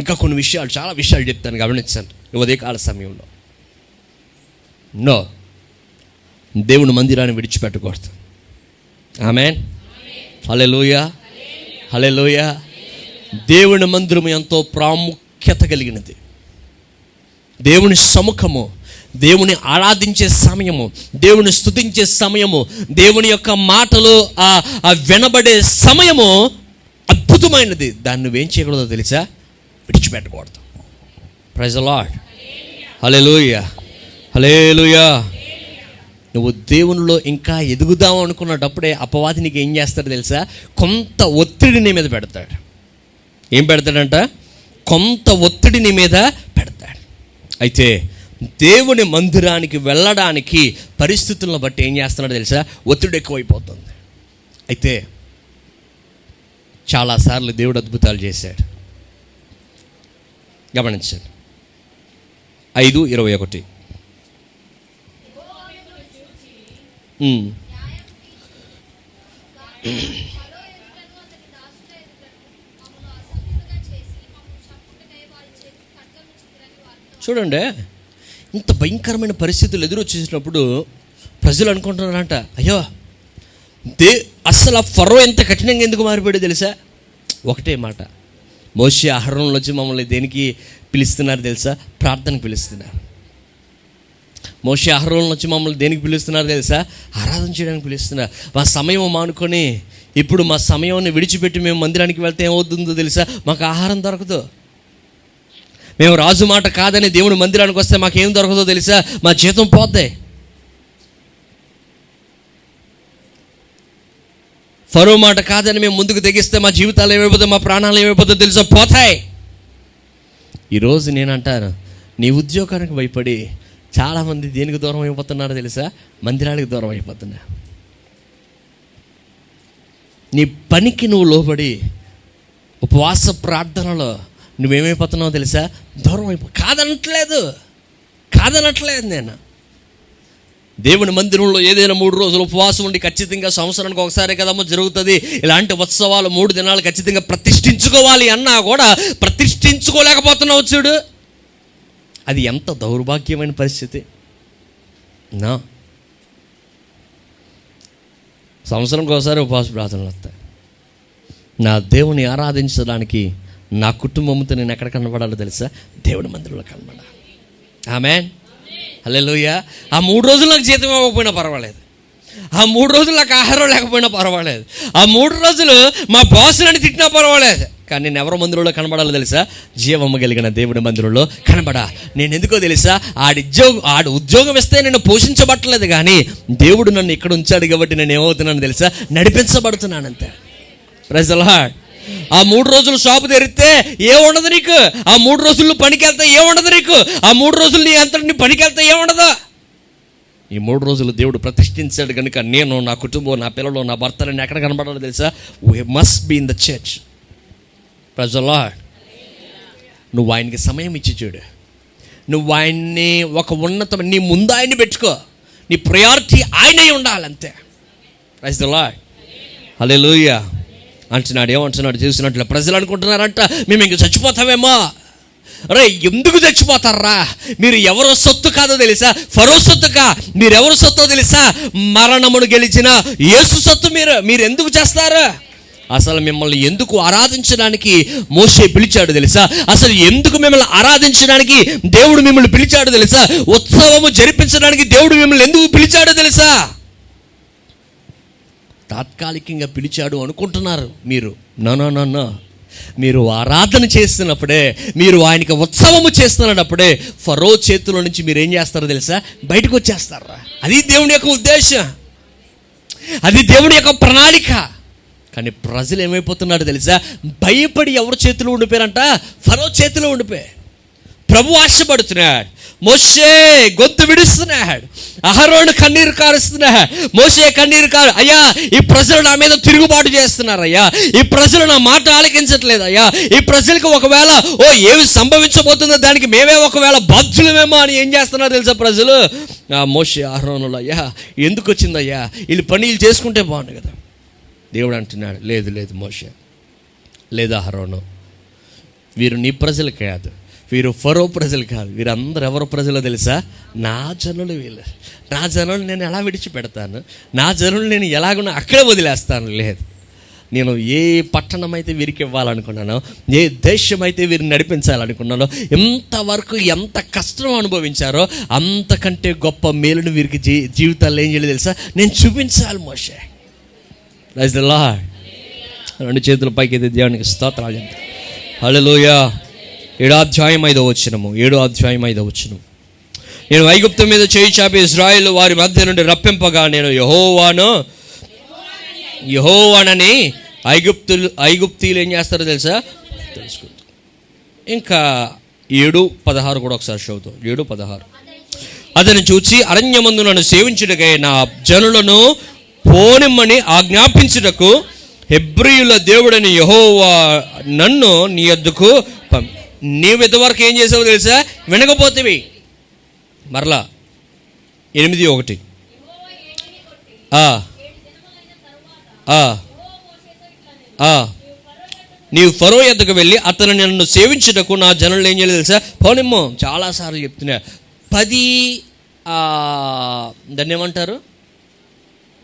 ఇంకా కొన్ని విషయాలు, చాలా విషయాలు చెప్తాను, గమనించండి ఉదయకాల సమయంలో. నో, దేవుని మందిరాన్ని విడిచిపెట్టకూడదు. ఆమేన్, హల్లెలూయా, హల్లెలూయా. దేవుని మందిరం ఎంతో ప్రాముఖ్యత కలిగినది. దేవుని సముఖము, దేవుని ఆరాధించే సమయము, దేవుని స్తుతించే సమయము, దేవుని యొక్క మాటలు ఆ వినబడే సమయము అద్భుతమైనది. దాన్ని నువ్వేం చేయకూడదో తెలుసా? విడిచిపెట్టకూడదు. ప్రైజ్ ది లార్డ్, హల్లెలూయా, హల్లెలూయా. నువ్వు దేవునిలో ఇంకా ఎదుగుదాం అనుకున్నప్పుడే అపవాది నీకు ఏం చేస్తాడు తెలుసా? కొంత ఒత్తిడి నీ మీద పెడతాడు. ఏం పెడతాడంట? కొంత ఒత్తిడి నీ మీద పెడతాడు. అయితే దేవుని మందిరానికి వెళ్ళడానికి పరిస్థితులను బట్టి ఏం చేస్తున్నాడు తెలుసా? ఒత్తిడి ఎక్కువైపోతుంది. అయితే చాలాసార్లు దేవుడు అద్భుతాలు చేశాడు. గమనించండి. 5:21. చూడండి, ఇంత భయంకరమైన పరిస్థితులు ఎదురొచ్చేసినప్పుడు ప్రజలు అనుకుంటున్నారంట, అయ్యో అసలు ఆ ఫరో ఎంత కఠినంగా ఎందుకు మారిపోయాడో తెలుసా? ఒకటే మాట, మోషే అహరోనులు వచ్చి మమ్మల్ని దేనికి పిలుస్తున్నారు తెలుసా? ప్రార్థనకు పిలుస్తున్నారు. మోషే అహరోనులు వచ్చి మమ్మల్ని దేనికి పిలుస్తున్నారు తెలుసా? ఆరాధన చేయడానికి పిలుస్తున్నారు. మా సమయం మానుకొని ఇప్పుడు మా సమయాన్ని విడిచిపెట్టి మేము మందిరానికి వెళ్తే ఏమవుతుందో తెలుసా? మాకు ఆహారం దొరకదు. మేము రాజు మాట కాదని దేవుని మందిరానికి వస్తే మాకేం దొరకదో తెలుసా? మా జీతం పోద్ది. ఫరో మాట కాదని మేము ముందుకు తెగిస్తే మా జీవితాలు ఏమైపోతాయి, మా ప్రాణాలు ఏమైపోతాయో తెలుసా? పోతాయి. ఈరోజు నేనంటాను, నీ ఉద్యోగానికి భయపడి చాలామంది దేనికి దూరం అయిపోతున్నారో తెలుసా? మందిరానికి దూరం అయిపోతున్నా. నీ పనికి నువ్వు లోబడి ఉపవాస ప్రార్థనలో నువ్వేమైపోతున్నావో తెలుసా? దూరం కాదనట్లేదు నేను. దేవుని మందిరంలో ఏదైనా 3 రోజులు ఉపవాసం ఉండి ఖచ్చితంగా సంవత్సరానికి ఒకసారి కదమ్మా జరుగుతుంది. ఇలాంటి ఉత్సవాలు 3 దినాలు ఖచ్చితంగా ప్రతిష్ఠించుకోవాలి అన్నా కూడా ప్రతిష్ఠించుకోలేకపోతున్నావు. చూడు, అది ఎంత దౌర్భాగ్యమైన పరిస్థితి. సంవత్సరంకి ఒకసారి ఉపవాస ప్రార్థనలు వస్తాయి. నా దేవుని ఆరాధించడానికి నా కుటుంబంతో నేను ఎక్కడ కనబడాలో తెలుసా? దేవుని మందిరంలో కనబడాలి. ఆమేన్, హల్లెలూయా. ఆ 3 రోజులు నాకు జీతం ఇవ్వకపోయినా పర్వాలేదు, ఆ 3 రోజులు నాకు ఆహారం లేకపోయినా పర్వాలేదు, ఆ 3 రోజులు మా బాసులని తిట్టినా పర్వాలేదు, కానీ నేను ఎవరి మందిరంలో కనబడాలో తెలుసా? జీవము కలిగిన దేవుడి మందిరంలో కనబడా. నేను ఎందుకో తెలుసా? ఆడి ఉద్యోగం ఇస్తే నేను పోషించబట్టలేదు, కానీ దేవుడు నన్ను ఇక్కడ ఉంచాడు కాబట్టి నేను ఏమవుతున్నాను తెలుసా? నడిపించబడుతున్నానంతే. Praise the Lord. ఆ 3 రోజులు షాపు తెరిస్తే ఏముండదు నీకు. ఆ 3 రోజులు పనికి వెళ్తే ఏముండదు నీకు. ఆ 3 రోజులు నీ అంతటి పనికి వెళ్తే ఏముండదు. ఈ 3 రోజులు దేవుడు ప్రతిష్ఠించాడు కనుక నేను, నా కుటుంబం, నా పిల్లలు, నా భర్త నేను ఎక్కడ కనబడాలో తెలుసా? We must be in the church. Praise the Lord. నువ్వు ఆయనకి సమయం ఇచ్చి చూడు. నువ్వు ఆయన్ని ఒక ఉన్నతమైన నీ ముందు ఆయన్ని పెట్టుకో. నీ ప్రయారిటీ ఆయనే ఉండాలంతే. Praise the Lord. హల్లెలూయా అంటున్నాడు. ఏమంటున్నాడు చూసినట్లు ప్రజలు అనుకుంటున్నారంట మేము ఇంక చచ్చిపోతామేమో. అరే ఎందుకు చచ్చిపోతారా? మీరు ఎవరో సొత్తు కాదో తెలుసా? ఫరో సొత్తుకా? మీరెవరు సొత్తో తెలుసా? మరణమును గెలిచిన యేసు సొత్తు. మీరు ఎందుకు చేస్తారు? అసలు మిమ్మల్ని ఎందుకు ఆరాధించడానికి మోషే పిలిచాడు తెలుసా? అసలు ఎందుకు మిమ్మల్ని ఆరాధించడానికి దేవుడు మిమ్మల్ని పిలిచాడు తెలుసా? ఉత్సవము జరిపించడానికి దేవుడు మిమ్మల్ని ఎందుకు పిలిచాడో తెలుసా? తాత్కాలికంగా పిలిచాడు అనుకుంటున్నారు మీరు. నో. మీరు ఆరాధన చేస్తున్నప్పుడే, మీరు ఆయనకి ఉత్సవము చేస్తున్నప్పుడే ఫరో చేతిలో నుంచి మీరు ఏం చేస్తారో తెలుసా? బయటకు వచ్చేస్తారా. అది దేవుని యొక్క ఉద్దేశం, అది దేవుని యొక్క ప్రణాళిక. కానీ ప్రజలు ఏమైపోతున్నాడు తెలుసా? భయపడి ఎవరి చేతిలో ఉండిపోయారంట? ఫరో చేతిలో ఉండిపోయి. ప్రభు ఆశపడుతున్నాడు. మోషే గొంతు విడుస్తున్నాడు. అహరోను కన్నీరు కారుస్తున్నాడు. మోషే కన్నీరు కారు. అయ్యా ఈ ప్రజలు నా మీద తిరుగుబాటు చేస్తున్నారు అయ్యా. ఈ ప్రజలు నా మాట ఆలకించట్లేదు అయ్యా. ఈ ప్రజలకు ఒకవేళ ఏమి సంభవించబోతుందో దానికి మేమే ఒకవేళ బాధ్యులమేమో అని ఏం చేస్తున్నారు తెలుసా ప్రజలు? మోషే అహరోనులు అయ్యా ఎందుకు వచ్చిందయ్యా? వీళ్ళు పనులు చేసుకుంటే బాగుండు కదా. దేవుడు అంటున్నాడు లేదు మోషే, లేదు అహరోను, వీరు నీ ప్రజలు కాదు, వీరు ఫరో ప్రజలు కాదు. వీరందరూ ఎవరు ప్రజలు తెలుసా? నా జనులు. వీళ్ళు నా జనులు నేను ఎలా విడిచిపెడతాను? నా జనులు నేను ఎలాగో అక్కడే వదిలేస్తాను? లేదు, నేను ఏ పట్టణం అయితే వీరికి ఇవ్వాలనుకున్నానో, ఏ దేశం అయితే వీరిని నడిపించాలనుకున్నానో, ఎంతవరకు ఎంత కష్టం అనుభవించారో అంతకంటే గొప్ప మేలును వీరికి జీవితాల్లో ఏం చేయాలి తెలుసా? నేను చూపించాలి మోషే. Praise the lord. 2 చేతుల పైకి ఎత్తి దేవునికి స్తోత్రాలు. హల్లెలూయా. 7వ అధ్యాయం 5వ వచనం. నేను ఐగుప్తు మీద చేయి చాపి ఇశ్రాయేలు వారి మధ్య నుండి రప్పింపగా నేను యెహోవానని ఐగుప్తీయులు ఏం చేస్తారో తెలుసా? తెలుసుకుంటారు. ఇంకా 7:16 కూడా ఒకసారి చదువుతాం. 7:16. అతను చూచి అరణ్యమందు నన్ను సేవించుటకై నా జనులను పోనిమ్మని ఆజ్ఞాపించుటకు హెబ్రీయుల దేవుడని యెహోవా నన్ను నీ యొద్దకు నీవు ఇంతవరకు ఏం చేసావో తెలుసా? వినకపోతేవి. మరలా 8:1. నీవు ఫరో యొద్దకు వెళ్ళి అతను నన్ను సేవించుటకు నా జనులు ఏం చేయలేదు తెలుసా? పోనిమ్మో. చాలాసార్లు చెప్తున్నా. 10 దాన్ని ఏమంటారు?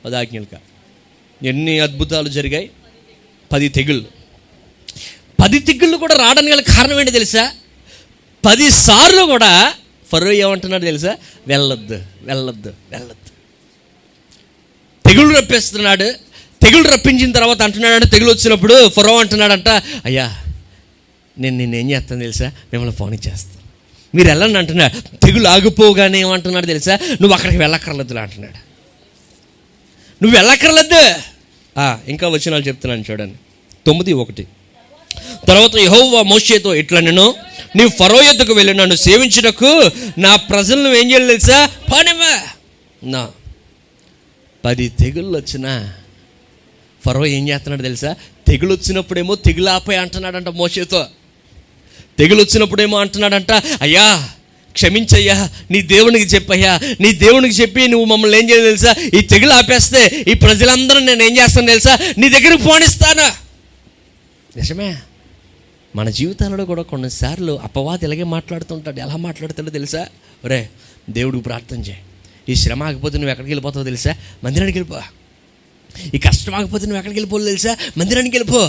10 ఆజ్ఞలుగా ఎన్ని అద్భుతాలు జరిగాయి? 10 తెగుళ్ళు. 10 తెగుళ్ళు కూడా రావడానికి గల కారణం ఏంటి తెలుసా? 10 సార్లు కూడా ఫరో ఏమంటున్నాడు తెలుసా? వెళ్ళొద్దు. తెగుళ్ళు రప్పిస్తున్నాడు. తెగుళ్ళు రప్పించిన తర్వాత అంటున్నాడు, తెగులు వచ్చినప్పుడు ఫరో అంటున్నాడంట, అయ్యా నేనేం చేస్తాను తెలుసా? మిమ్మల్ని పోనిచ్చేస్తాను, మీరు వెళ్ళండి అంటున్నాడు. తెగులు ఆగిపోగానే ఏమంటున్నాడు తెలుసా? నువ్వు అక్కడికి వెళ్ళక్కర్లేదు అంటున్నాడు. నువ్వు వెళ్ళక్కర్లేదు. ఇంకా వచనాలు చెప్తున్నాను చూడండి. 9:1. తర్వాత యెహోవా మోషేతో ఇట్లా నేను నీవు ఫరో యొద్దకు వెళ్ళి నన్ను సేవించుటకు నా ప్రజలను ఏం చేయాలి తెలుసా? పోనివ్వా. నా 10 తెగుళ్ళు వచ్చినా ఫరో ఏం చేస్తున్నాడు తెలుసా? తెగులు వచ్చినప్పుడేమో తెగులు ఆపే అంటున్నాడంట మోషేతో. తెగులు వచ్చినప్పుడేమో అంటున్నాడంట, అయ్యా క్షమించయ్యా, నీ దేవునికి చెప్పయ్యా, నీ దేవునికి చెప్పి నువ్వు మమ్మల్ని ఏం చేయాలి తెలుసా? ఈ తెగులు ఆపేస్తే ఈ ప్రజలందరూ నేను ఏం చేస్తాను తెలుసా? నీ దగ్గరికి పోనిస్తాను. నిజమే. మన జీవితాలలో కూడా కొన్నిసార్లు అపవాది ఇలాగే మాట్లాడుతుంటాడు. ఎలా మాట్లాడుతాడో తెలుసా? ఒరే దేవుడికి ప్రార్థన చేయి, ఈ శ్రమ ఆగిపోతే నువ్వు ఎక్కడికి వెళ్ళిపోతావు తెలుసా? మందిరానికి వెళ్ళిపో. ఈ కష్టం ఆగిపోతే నువ్వు ఎక్కడికి వెళ్ళిపోవు తెలుసా? మందిరానికి వెళ్ళిపో.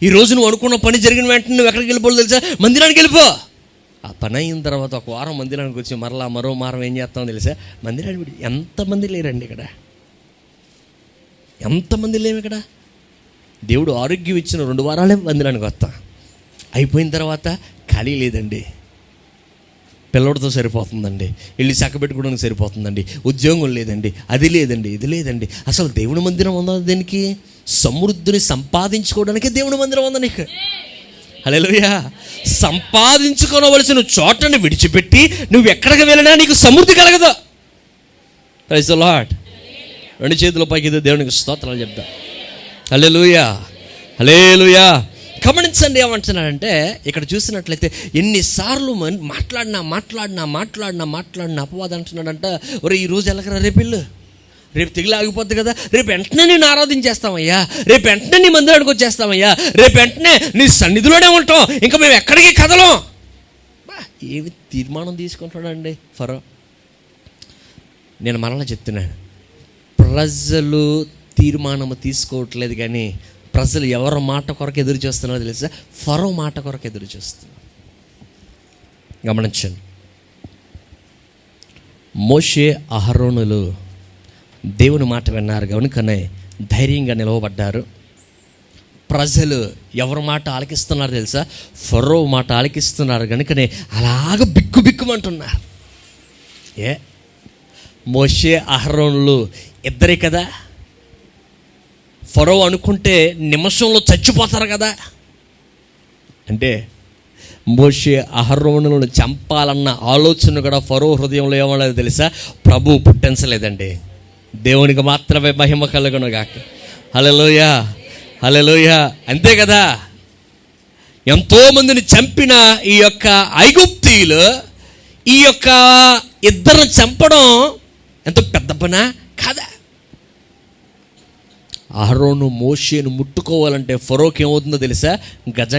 ఈ రోజు నువ్వు అనుకున్న పని జరిగిన వెంటనే నువ్వు ఎక్కడికి వెళ్ళిపోవు తెలుసా? మందిరానికి వెళ్ళిపో. ఆ పని అయిన తర్వాత 1 వారం మందిరానికి వచ్చి మరో వారం ఏం చేస్తామో తెలుసా? మందిరానికి. ఎంతమంది లేరండి ఇక్కడ? ఎంతమంది లేవు ఇక్కడ? దేవుడు ఆరోగ్యం ఇచ్చిన 2 వారాలే మందిరానికి వస్తా. అయిపోయిన తర్వాత ఖాళీ లేదండి, పిల్లడితో సరిపోతుందండి, ఇల్లు చక్కబెట్టుకోవడానికి సరిపోతుందండి, ఉద్యోగం లేదండి, అది లేదండి, ఇది లేదండి. అసలు దేవుని మందిరం ఉందా? దేనికి? సమృద్ధిని సంపాదించుకోవడానికి దేవుని మందిరం ఉంది నీకు. హల్లెలూయా. సంపాదించుకోవలసిన చోటని విడిచిపెట్టి నువ్వు ఎక్కడికి వెళ్ళినా నీకు సమృద్ధి కలగదు. Praise the Lord. రెండు చేతుల పైకి దేవునికి స్తోత్రాలు చెప్తా. హల్లెలూయా, హల్లెలూయా. గమనించండి ఏమంటున్నాడంటే, ఇక్కడ చూసినట్లయితే ఎన్నిసార్లు మాట్లాడినా అపవాదం అంటున్నాడంట, ఒరే ఈరోజు ఎలాగరా రేపిల్లు, రేపు తెగిలి ఆగిపోద్ది కదా, రేపు వెంటనే నేను ఆరాధించేస్తామయ్యా, రేపు వెంటనే నీ మందిరానికి వచ్చేస్తామయ్యా, రేపు వెంటనే నీ సన్నిధిలోనే ఉంటాం, ఇంకా మేము ఎక్కడికి కదలం. ఏమి తీర్మానం తీసుకుంటున్నాడండి ఫరో. నేను మరలా చెప్తున్నాను, ప్రజలు తీర్మానము తీసుకోవట్లేదు, కానీ ప్రజలు ఎవరి మాట కొరకు ఎదురు చూస్తున్నారో తెలుసా? ఫరో మాట కొరకు ఎదురు చూస్తున్నారు. గమనించండి, మోషే అహరోనులు దేవుని మాట విన్నారు కనుకనే ధైర్యంగా నిలవబడ్డారు. ప్రజలు ఎవరి మాట ఆలకిస్తున్నారు తెలుసా? ఫరో మాట ఆలకిస్తున్నారు కనుకనే అలాగ బిక్కుమంటున్నారు. మోషే అహరోనులు ఇద్దరే కదా. ఫరో అనుకుంటే నిమిషంలో చచ్చిపోతారు కదా. అంటే మోషే అహరోనులను చంపాలన్న ఆలోచన కూడా ఫరో హృదయంలో ఏమన్నది తెలుసా? ప్రభువు పుట్టించలేదండి. దేవునికి మాత్రమే మహిమ కలుగును గాక. హల్లెలూయా, హల్లెలూయా. అంతే కదా. ఎంతోమందిని చంపిన ఈ యొక్క ఐగుప్తీయులు ఈ యొక్క ఇద్దరిని చంపడం ఎంతో పెద్ద పనా కాదా? అహరోను మోషేను ముట్టుకోవాలంటే ఫరోకి ఏమవుతుందో తెలుసా? గజ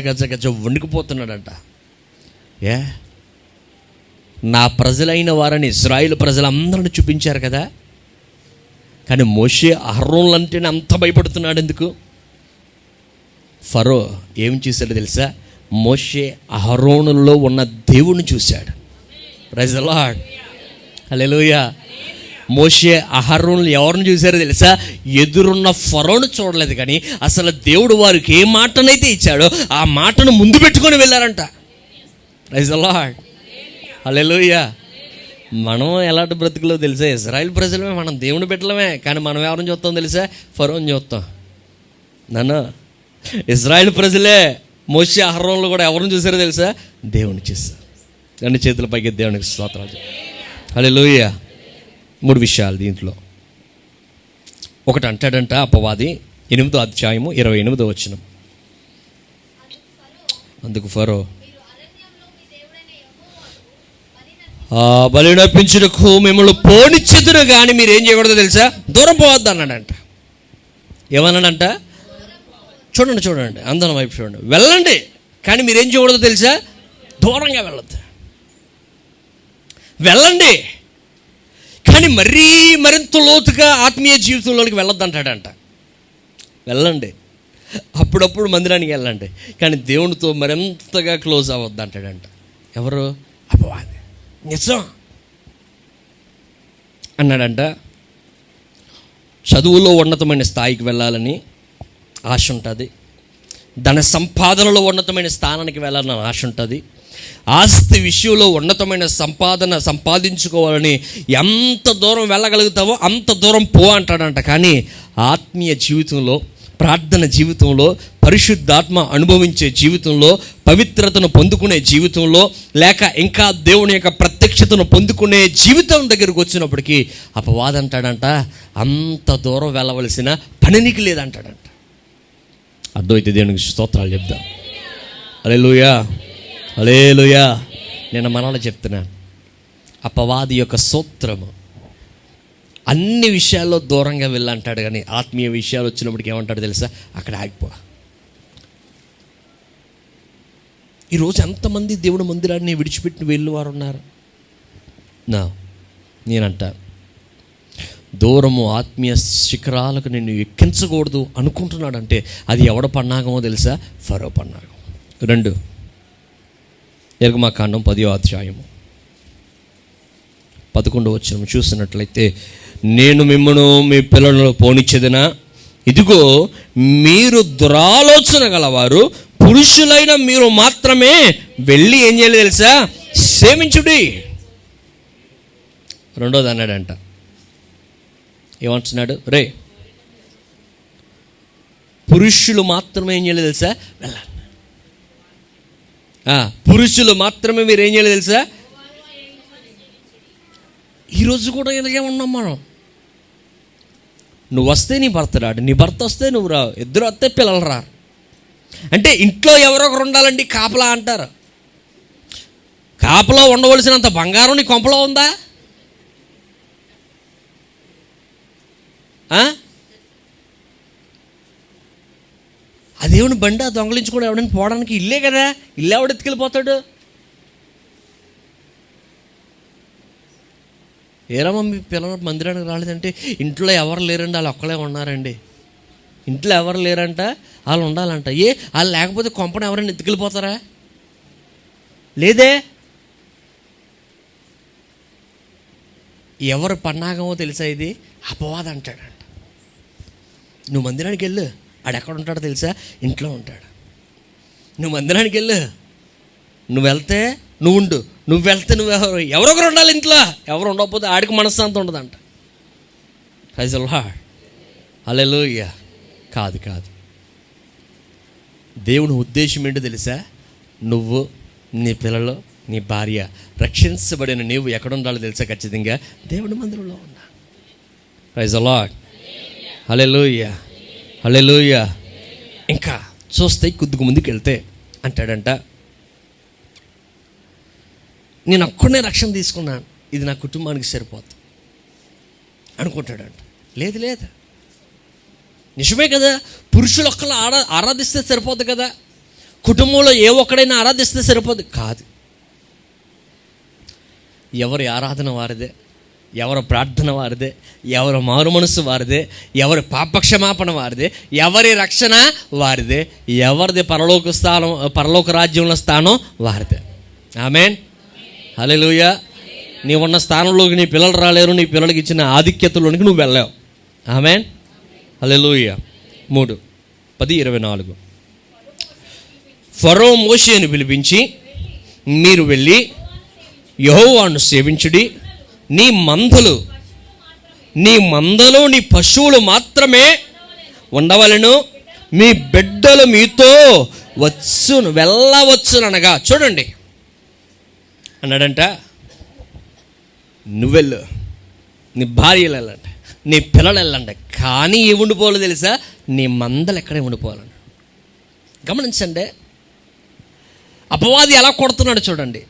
వణికిపోతున్నాడంట. నా ప్రజలైన వారని ఇజ్రాయిల్ ప్రజలందరిని చూపించారు కదా, కానీ మోషే అహరోన్లు అంటేనే అంత భయపడుతున్నాడు ఎందుకు? ఫరో ఏం చూశాడు తెలుసా? మోషే అహరోనుల్లో ఉన్న దేవుణ్ణి చూశాడు. ప్రైజ్ ది లార్డ్, హల్లెలూయా. మోషే అహరోనులు ఎవరిని చూశారో తెలుసా? ఎదురున్న ఫరోను చూడలేదు, కానీ అసలు దేవుడు వారికి ఏ మాటనైతే ఇచ్చాడో ఆ మాటను ముందు పెట్టుకొని వెళ్ళారంట. ప్రైజ్ ది లార్డ్, హల్లెలూయా. మనం ఎలాంటి బ్రతుకులో తెలుసా? ఇజ్రాయిల్ ప్రజలమే, మనం దేవుని బిడ్డలమే, కానీ మనం ఎవరిని చూస్తాం తెలుసా? ఫరోని చూస్తాం. నన్ను ఇజ్రాయిల్ ప్రజలే మోషే అహరోనులు కూడా ఎవరిని చూసారో తెలుసా? దేవుని చూస్తారు. రెండు చేతుల పైకి దేవునికి స్తోత్రాలు. హల్లెలూయా. 3 విషయాలు దీంట్లో. ఒకటి అంటాడంట అపవాది, 8వ అధ్యాయము 28వ వచనం. అందుకు ఫరో, బలి నర్పించుటకు మిమ్మల్ని పోనిచ్చెదను కానీ మీరు ఏం చేయకూడదో తెలుసా? దూరం పోవద్దు అన్నాడంట. ఏమన్నాడంట? చూడండి అందరం వైపు చూడండి. వెళ్ళండి, కానీ మీరేం చేయకూడదో తెలుసా? దూరంగా వెళ్ళొద్దు. వెళ్ళండి, కానీ మరింత లోతుగా ఆత్మీయ జీవితంలోకి వెళ్ళొద్దు అంటాడంట. వెళ్ళండి, అప్పుడప్పుడు మందిరానికి వెళ్ళండి, కానీ దేవునితో మరింతగా క్లోజ్ అవ్వద్దు అంటాడంట. ఎవరు? అపవాది. నిజం అన్నాడంట. చదువులో ఉన్నతమైన స్థాయికి వెళ్ళాలని ఆశ ఉంటుంది, ధన సంపాదనలో ఉన్నతమైన స్థానానికి వెళ్ళాలని ఆశ ఉంటుంది, ఆస్తి విషయంలో ఉన్నతమైన సంపాదించుకోవాలని ఎంత దూరం వెళ్ళగలుగుతావో అంత దూరం పో అంటాడంట. కానీ ఆత్మీయ జీవితంలో, ప్రార్థన జీవితంలో, పరిశుద్ధాత్మ అనుభవించే జీవితంలో, పవిత్రతను పొందుకునే జీవితంలో, లేక ఇంకా దేవుని యొక్క ప్రత్యక్షతను పొందుకునే జీవితం దగ్గరకు వచ్చినప్పటికీ అపవాది అంటాడంట, అంత దూరం వెళ్ళవలసిన పని నీకు లేదంటాడంట. అర్థమైతే దేవునికి స్తోత్రాలు చెప్దాం. హల్లెలూయా, హల్లెలూయా. నేను మనలో చెప్తున్నాను, అపవాది యొక్క సూత్రము అన్ని విషయాల్లో దూరంగా వెళ్ళంటాడు, కానీ ఆత్మీయ విషయాలు వచ్చినప్పటికి ఏమంటాడు తెలుసా? అక్కడ ఆగిపో. ఈరోజు ఎంతమంది దేవుని మందిరాన్ని విడిచిపెట్టి వెళ్ళేవారు ఉన్నారు? నేనంట, దూరము ఆత్మీయ శిఖరాలకు నిన్ను ఎక్కించకూడదు అనుకుంటున్నాడంటే అది ఎవడ పన్నాగమో తెలుసా? ఫరో పన్నాగం. 2 నిర్గమకాండం 10వ అధ్యాయము 11వ వచనం చూసినట్లయితే, నేను మిమ్మను మీ పిల్లలను పోనిచ్చేదనా? ఇదిగో మీరు దురాలోచన గలవారు, పురుషులైన మీరు మాత్రమే వెళ్ళి ఏం చేయాలి తెలుసా? సేవించుడి. 2వది అన్నాడంట, ఏమంటున్నాడు? రే పురుషులు మాత్రమే ఏం చేయలేదు తెలుసా? వెళ్ళాలి. పురుషులు మాత్రమే మీరు ఏం చేయలేదు తెలుసా? ఈరోజు కూడా ఇలాగే ఉన్నాం మనం. నువ్వు వస్తే నీ భర్త రాడు, నీ భర్త వస్తే నువ్వు రావు, ఇద్దరు వస్తే పిల్లలు రారు. అంటే ఇంట్లో ఎవరొకరు ఉండాలండి, కాపలా అంటారు. కాపలో ఉండవలసినంత బంగారం నీ కొంపలో ఉందా? అదేమని బండి దొంగలించుకోవడం ఎవడైనా పోవడానికి ఇల్లే కదా, ఇల్లు ఎవడు ఎత్తుకెళ్ళిపోతాడు? ఏరమ్మా మీ పిల్లలు మందిరానికి రాలేదంటే ఇంట్లో ఎవరు లేరండి, వాళ్ళు ఒక్కలే ఉన్నారండి. ఇంట్లో ఎవరు లేరంట, వాళ్ళు ఉండాలంట. వాళ్ళు లేకపోతే కొంపను ఎవరైనా ఎత్తుకెళ్ళిపోతారా? లేదే. ఎవరు పన్నాగమో తెలుసా? ఇది అపవాదం అంటాడంట. నువ్వు మందిరానికి వెళ్ళు, ఆడెక్కడ ఉంటాడో తెలుసా? ఇంట్లో ఉంటాడు. నువ్వు మందిరానికి వెళ్ళు, నువ్వు వెళ్తే నువ్వు ఉండు, నువ్వు వెళ్తే ఎవరొకరు ఉండాలి ఇంట్లో. ఎవరు ఉండకపోతే ఆడికి మనశ్శాంతి ఉండదంట. ప్రైజ్ ది లార్డ్, హల్లెలూయా. కాదు కాదు, దేవుని ఉద్దేశం ఏంటో తెలుసా? నువ్వు, నీ పిల్లలు, నీ భార్య, రక్షించబడిన నీవు ఎక్కడ ఉండాలో తెలుసా? ఖచ్చితంగా దేవుని మందిరంలో ఉండాలి. ప్రైజ్ ది లార్డ్, హల్లెలూయా, హల్లెలూయా. ఇంకా చూస్తే కొద్దిగా ముందుకు వెళ్తే అంటాడంట, నేను ఒక్కడే రక్షణ తీసుకున్నాను, ఇది నా కుటుంబానికి సరిపోతుంది అనుకుంటాడంట. లేదు లేదు, నిజమే కదా. పురుషులు ఒక్కళ్ళు ఆరాధిస్తే సరిపోదు కదా, కుటుంబంలో ఏ ఒక్కడైనా ఆరాధిస్తే సరిపోదు కాదు. ఎవరి ఆరాధన వారిదే, ఎవరి ప్రార్థన వారిదే, ఎవరి మారు మనసు వారిదే, ఎవరి పాపక్షమాపణ వారిదే, ఎవరి రక్షణ వారిదే, ఎవరిది పరలోక రాజ్యంలో స్థానం వారిదే. ఆమేన్, హల్లెలూయా. నీవున్న స్థానంలోకి నీ పిల్లలు రాలేరు, నీ పిల్లలకి ఇచ్చిన ఆధిక్యతలోనికి నువ్వు వెళ్ళావు. ఆమేన్, హల్లెలూయా. 3:10-24 ఫరో మోషేను పిలిపించి, మీరు వెళ్ళి యెహోవాను సేవించుడి, నీ మందలో నీ పశువులు మాత్రమే ఉండవలెను, మీ బిడ్డలు మీతో వెళ్ళవచ్చుననగా. చూడండి అన్నాడంట, నువ్వెళ్ళు, నీ భార్యలు వెళ్ళండి, నీ పిల్లలు వెళ్ళండి, కానీ ఏ ఉండిపోవాలి తెలుసా? నీ మందలు ఎక్కడే ఉండిపోవాలండి. గమనించండి, అపవాది ఎలా కొడుతున్నాడు చూడండి.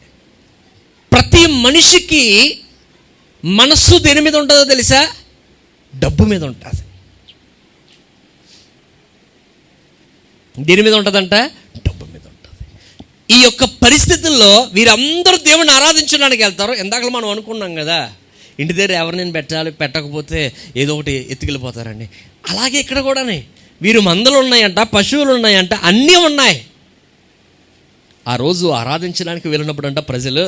ప్రతి మనిషికి మనస్సు దేని మీద ఉంటుందో తెలుసా? డబ్బు మీద ఉంటుంది. దేని మీద ఉంటుందంట? డబ్బు మీద ఉంటుంది. ఈ యొక్క పరిస్థితుల్లో వీరందరూ దేవుణ్ణి ఆరాధించడానికి వెళ్తారు. ఇందాక మనం అనుకున్నాం కదా, ఇంటి దగ్గర ఎవరినైనా పెట్టకపోతే ఏదో ఒకటి ఎత్తుకెళ్ళిపోతారండి. అలాగే ఇక్కడ కూడానే వీరు మందలు ఉన్నాయంట, పశువులు ఉన్నాయంట, అన్నీ ఉన్నాయి. ఆ రోజు ఆరాధించడానికి వెళ్ళినప్పుడు అంట ప్రజలు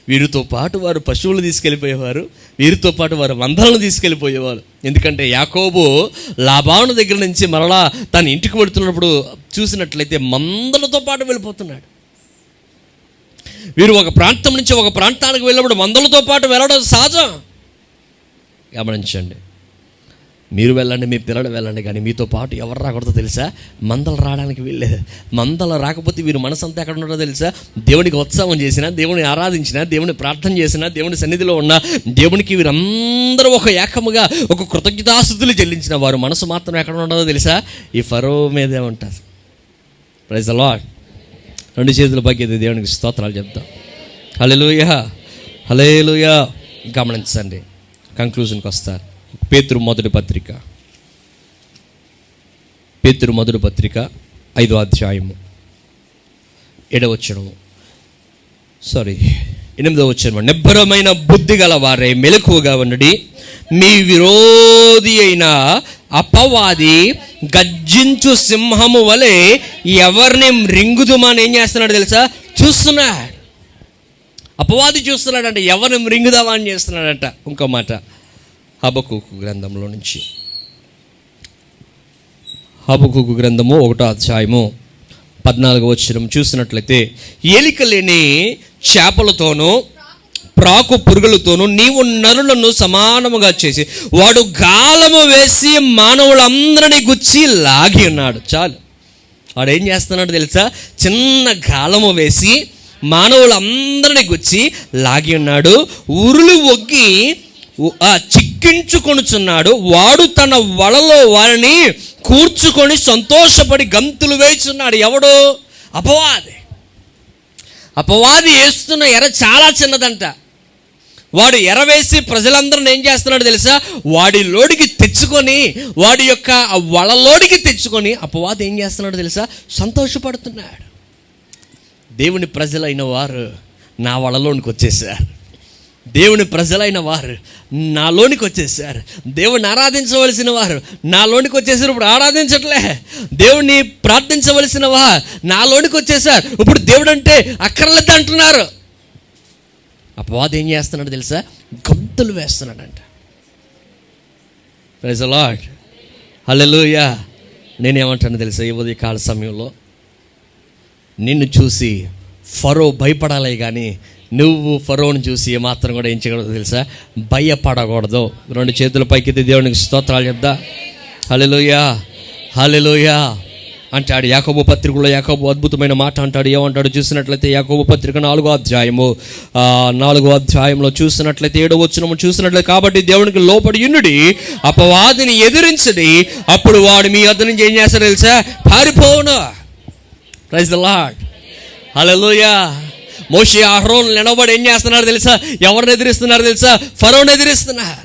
వీరితో పాటు వారు పశువులు తీసుకెళ్ళిపోయేవారు, వీరితో పాటు వారు మందలను తీసుకెళ్ళిపోయేవారు. ఎందుకంటే యాకోబు లాబాను దగ్గర నుంచి మరలా తన ఇంటికి వెళుతున్నప్పుడు చూసినట్లయితే మందలతో పాటు వెళ్ళిపోతున్నాడు. వీరు ఒక ప్రాంతం నుంచి ఒక ప్రాంతానికి వెళ్ళినప్పుడు మందలతో పాటు వెళ్ళడం సహజం. గమనించండి, మీరు వెళ్ళండి, మీ పిల్లలు వెళ్ళండి, కానీ మీతో పాటు ఎవరు రాకూడదో తెలుసా? మందలు రావడానికి వెళ్ళలేదు. మందలు రాకపోతే వీరు మనసంతా ఎక్కడ ఉన్నారో తెలుసా? దేవునికి ఉత్సవం చేసినా, దేవుని ఆరాధించినా, దేవుని ప్రార్థన చేసినా, దేవుని సన్నిధిలో ఉన్న దేవునికి వీరందరూ ఒక ఏకముగా ఒక కృతజ్ఞతాస్తుతులు చెల్లించిన వారు మనసు మాత్రం ఎక్కడ ఉండదో తెలుసా? ఈ ఫరో మీదే ఉంటుంది. Praise the lord. 2 చేతుల పైకి దేవునికి స్తోత్రాలు చెప్తాం. హల్లెలూయా, హల్లెలూయా. గమనించండి, కంక్లూజన్కి వస్తారు. పేతురు మొదటి పత్రిక 5వ అధ్యాయము 8వ వచనం. నిబ్బరమైన బుద్ధి గల వారే మెలకువగా ఉండండి, మీ విరోధి అయిన అపవాది గర్జించు సింహము వలె ఎవరిని రింగుదుమని ఏం చేస్తున్నాడు తెలుసా? చూస్తున్నాడు. అపవాది చూస్తున్నాడంట, ఎవరిని రింగుదామా అని చేస్తున్నాడంట. ఇంకో మాట హబక్కూకు గ్రంథంలో నుంచి, హబక్కూకు గ్రంథము 1వ అధ్యాయము 14వ వచనం చూసినట్లయితే, ఏలిక లేని చేపలతోనూ ప్రాకు పురుగులతోనూ నీవు నరులను సమానముగా చేసి వాడు గాలము వేసి మానవులందరినీ గుచ్చి లాగి ఉన్నాడు. చాలు, వాడు ఏం చేస్తున్నాడు తెలుసా? చిన్న గాలము వేసి మానవులందరినీ గుచ్చి లాగి ఉన్నాడు. ఉరులు ఒగ్గి చిక్కించుకొనుచున్నాడు. వాడు తన వలలో వారిని కూర్చుకొని సంతోషపడి గంతులు వేస్తున్నాడు. ఎవడు? అపవాది. అపవాది వేస్తున్న ఎర చాలా చిన్నదంట. వాడు ఎరవేసి ప్రజలందరిని ఏం చేస్తున్నాడు తెలుసా? వాడి లోడికి తెచ్చుకొని, వాడి యొక్క వలలోడికి తెచ్చుకొని అపవాది ఏం చేస్తున్నాడు తెలుసా? సంతోషపడుతున్నాడు. దేవుని ప్రజలైన వారు నా వలలోనికి వచ్చేసారు. దేవుని ప్రజలైన వారు నాలోనికి వచ్చేసారు. దేవుణ్ణి ఆరాధించవలసిన వారు నాలోనికి వచ్చేసారు. ఇప్పుడు ఆరాధించట్లే. దేవుణ్ణి ప్రార్థించవలసిన వారు నాలోనికి వచ్చేసారు. ఇప్పుడు దేవుడు అంటే అక్కర్లేదు అంటున్నారు. అపవాది ఏం చేస్తున్నాడు తెలుసా? గంతులు వేస్తున్నాడంట. ప్రైజ్ ది లార్డ్, హల్లెలూయా. నేనేమంటాను తెలుసా? ఈ ఉదయకాల సమయంలో నిన్ను చూసి ఫరో భయపడాలి, కానీ నువ్వు ఫరోని చూసి ఏమాత్రం కూడా ఏం చేయకూడదు తెలుసా? భయపడకూడదు. రెండు చేతుల పైకి దేవునికి స్తోత్రాలు చెప్దా. హల్లెలూయా, హల్లెలూయా అంటాడు. యాకోబు పత్రికలో యాకోబు అద్భుతమైన మాట అంటాడు. ఏమంటాడు చూసినట్లయితే యాకోబు పత్రిక 4వ అధ్యాయంలో చూసినట్లయితే 7వ వచనం చూసినట్లయితే, కాబట్టి దేవునికి లోపడి యుండుడి, అపవాదిని ఎదిరించడి, అప్పుడు వాడు మీ వద్ద నుంచి ఏం చేస్తాడు తెలుసా? పారిపోవును. ప్రైజ్ ది లార్డ్, హల్లెలూయా. మోషే అహరోను నిలబడి ఏం చేస్తున్నారు తెలుసా? ఎవరిని ఎదిరిస్తున్నారు తెలుసా? ఫరోని ఎదిరిస్తున్నారు.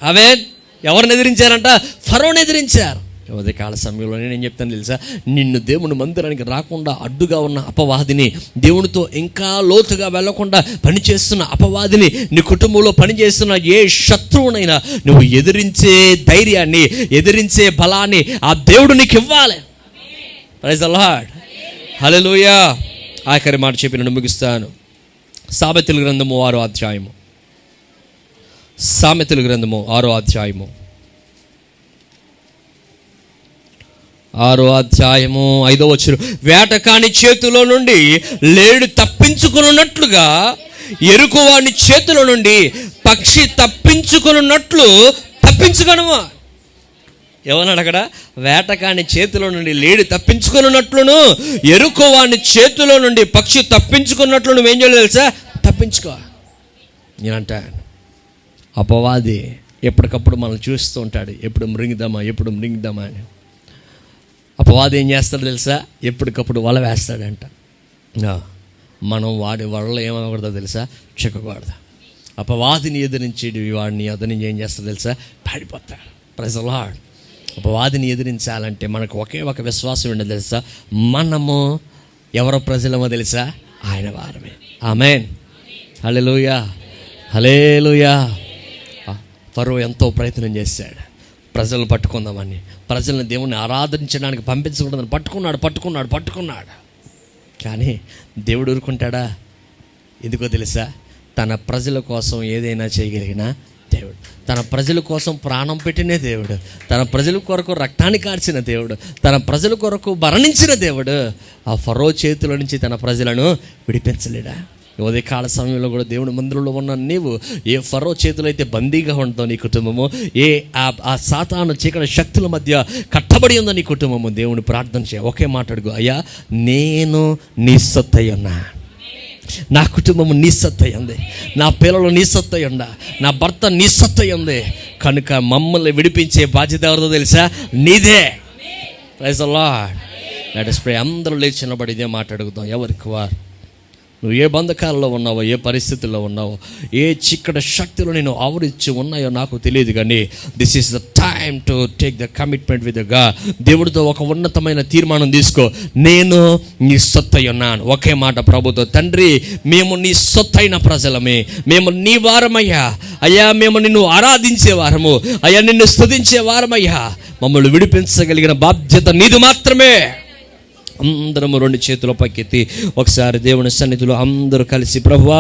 ఆమేన్. ఎవరిని ఎదిరించారంట? ఫరోని ఎదిరించారు. ఉదయకాల సమయంలో నేను చెప్తాను తెలుసా? నిన్ను దేవుని మందిరానికి రాకుండా అడ్డుగా ఉన్న అపవాదిని, దేవునితో ఇంకా లోతుగా వెళ్లకుండా పనిచేస్తున్న అపవాదిని, నీ కుటుంబంలో పనిచేస్తున్న ఏ శత్రువునైనా నువ్వు ఎదిరించే ధైర్యాన్ని, ఎదిరించే బలాన్ని ఆ దేవుడు నీకు ఇవ్వాలి. ప్రైజ్ ది లార్డ్, హల్లెలూయా. ఆఖరి మాట చెప్పి నేను ముగిస్తాను. సామెతల గ్రంథము 6వ అధ్యాయము. సామెతల గ్రంథము 6వ అధ్యాయము 5వ వచనం, వేటకాని చేతిలో నుండి లేడు తప్పించుకున్నట్లుగా ఎరుకువాని చేతిలో నుండి పక్షి తప్పించుకున్నట్లు తప్పించుకొనుమా. ఏమన్నాడు అక్కడ? వేటకాని చేతిలో నుండి లేడి తప్పించుకున్నట్లును ఎరుకోవాని చేతిలో నుండి పక్షి తప్పించుకున్నట్లు నువ్వేం చేయాలి తెలుసా? తప్పించుకో. నేనంటాను అపవాది ఎప్పటికప్పుడు మనం చూస్తూ ఉంటాడు. ఎప్పుడు మృంగిద్దామా అని. అపవాది ఏం చేస్తాడు తెలుసా? ఎప్పటికప్పుడు వల వేస్తాడంట. మనం వాడి వలలో ఏమనకూడదో తెలుసా? చిక్కకూడదు. అపవాదిని ఎదిరించేది వాడిని అతని ఏం చేస్తాడు తెలుసా? పాడిపోతాడు. Praise the Lord. అపవాదిని ఎదిరించాలంటే మనకు ఒకే ఒక విశ్వాసం ఉండదు తెలుసా? మనము ఎవరో ప్రజలమో తెలుసా? ఆయన వారమే. ఆమేన్, హల్లెలూయా, హల్లెలూయా. ఫరో ఎంతో ప్రయత్నం చేశాడు ప్రజలను పట్టుకుందామని. ప్రజలను దేవుని ఆరాధించడానికి పంపించకూడదని పట్టుకున్నాడు. కానీ దేవుడు ఊరుకుంటాడా? ఎందుకో తెలుసా? తన ప్రజల కోసం ఏదైనా చేయగలిగిన దేవుడు, తన ప్రజల కోసం ప్రాణం పెట్టిన దేవుడు, తన ప్రజల కొరకు రక్తాన్ని కార్చిన దేవుడు, తన ప్రజల కొరకు మరణించిన దేవుడు ఆ ఫరో చేతిలో నుంచి తన ప్రజలను విడిపించలేడా? ఉదయకాల సమయంలో కూడా దేవుని మందిరంలో ఉన్న నీవు ఏ ఫరో చేతిలో అయితే బందీగా ఉంటుందో నీ కుటుంబము, ఏ ఆ సాతాను చీకటి శక్తుల మధ్య కట్టబడి ఉందో నీ కుటుంబము, దేవుని ప్రార్థన చేయ. ఒకే మాట అడుగు, అయ్యా నేను నీ సొత్తై ఉన్నా, నా కుటుంబము నీ సొత్తై ఉంది, నా పిల్లలు నీ సొత్తై ఉండా, నా భర్త నీ సొత్తై ఉంది, కనుక మమ్మల్ని విడిపించే బాధ్యత ఎవరిదో తెలుసా? నీదే. Praise the Lord. Let us pray. అందరూ లేచి నిలబడి ఇదే మాట అడుగుతాం. ఎవరికి వారు నువ్వు ఏ బంధకాలలో ఉన్నావో, ఏ పరిస్థితుల్లో ఉన్నావో, ఏ చిక్కటి శక్తులు నేను ఆవరించి ఉన్నాయో నాకు తెలియదు, కానీ this is the time to take the commitment with God. దేవుడితో ఒక ఉన్నతమైన తీర్మానం తీసుకో. నేను నీ సొత్తై ఉన్నాను. ఒకే మాట ప్రభుతో, తండ్రి మేము నీ సొత్తైన ప్రజలమే, మేము నీ వారమయ్యా. అయ్యా మేము నిన్ను ఆరాధించే వారము, అయ్యా నిన్ను స్తుతించే వారమయ్యా. మమ్మల్ని విడిపించగలిగిన బాధ్యత నీది మాత్రమే. అందరము రెండు చేతుల పైకెత్తి ఒకసారి దేవుని సన్నిధిలో అందరూ కలిసి, ప్రభువా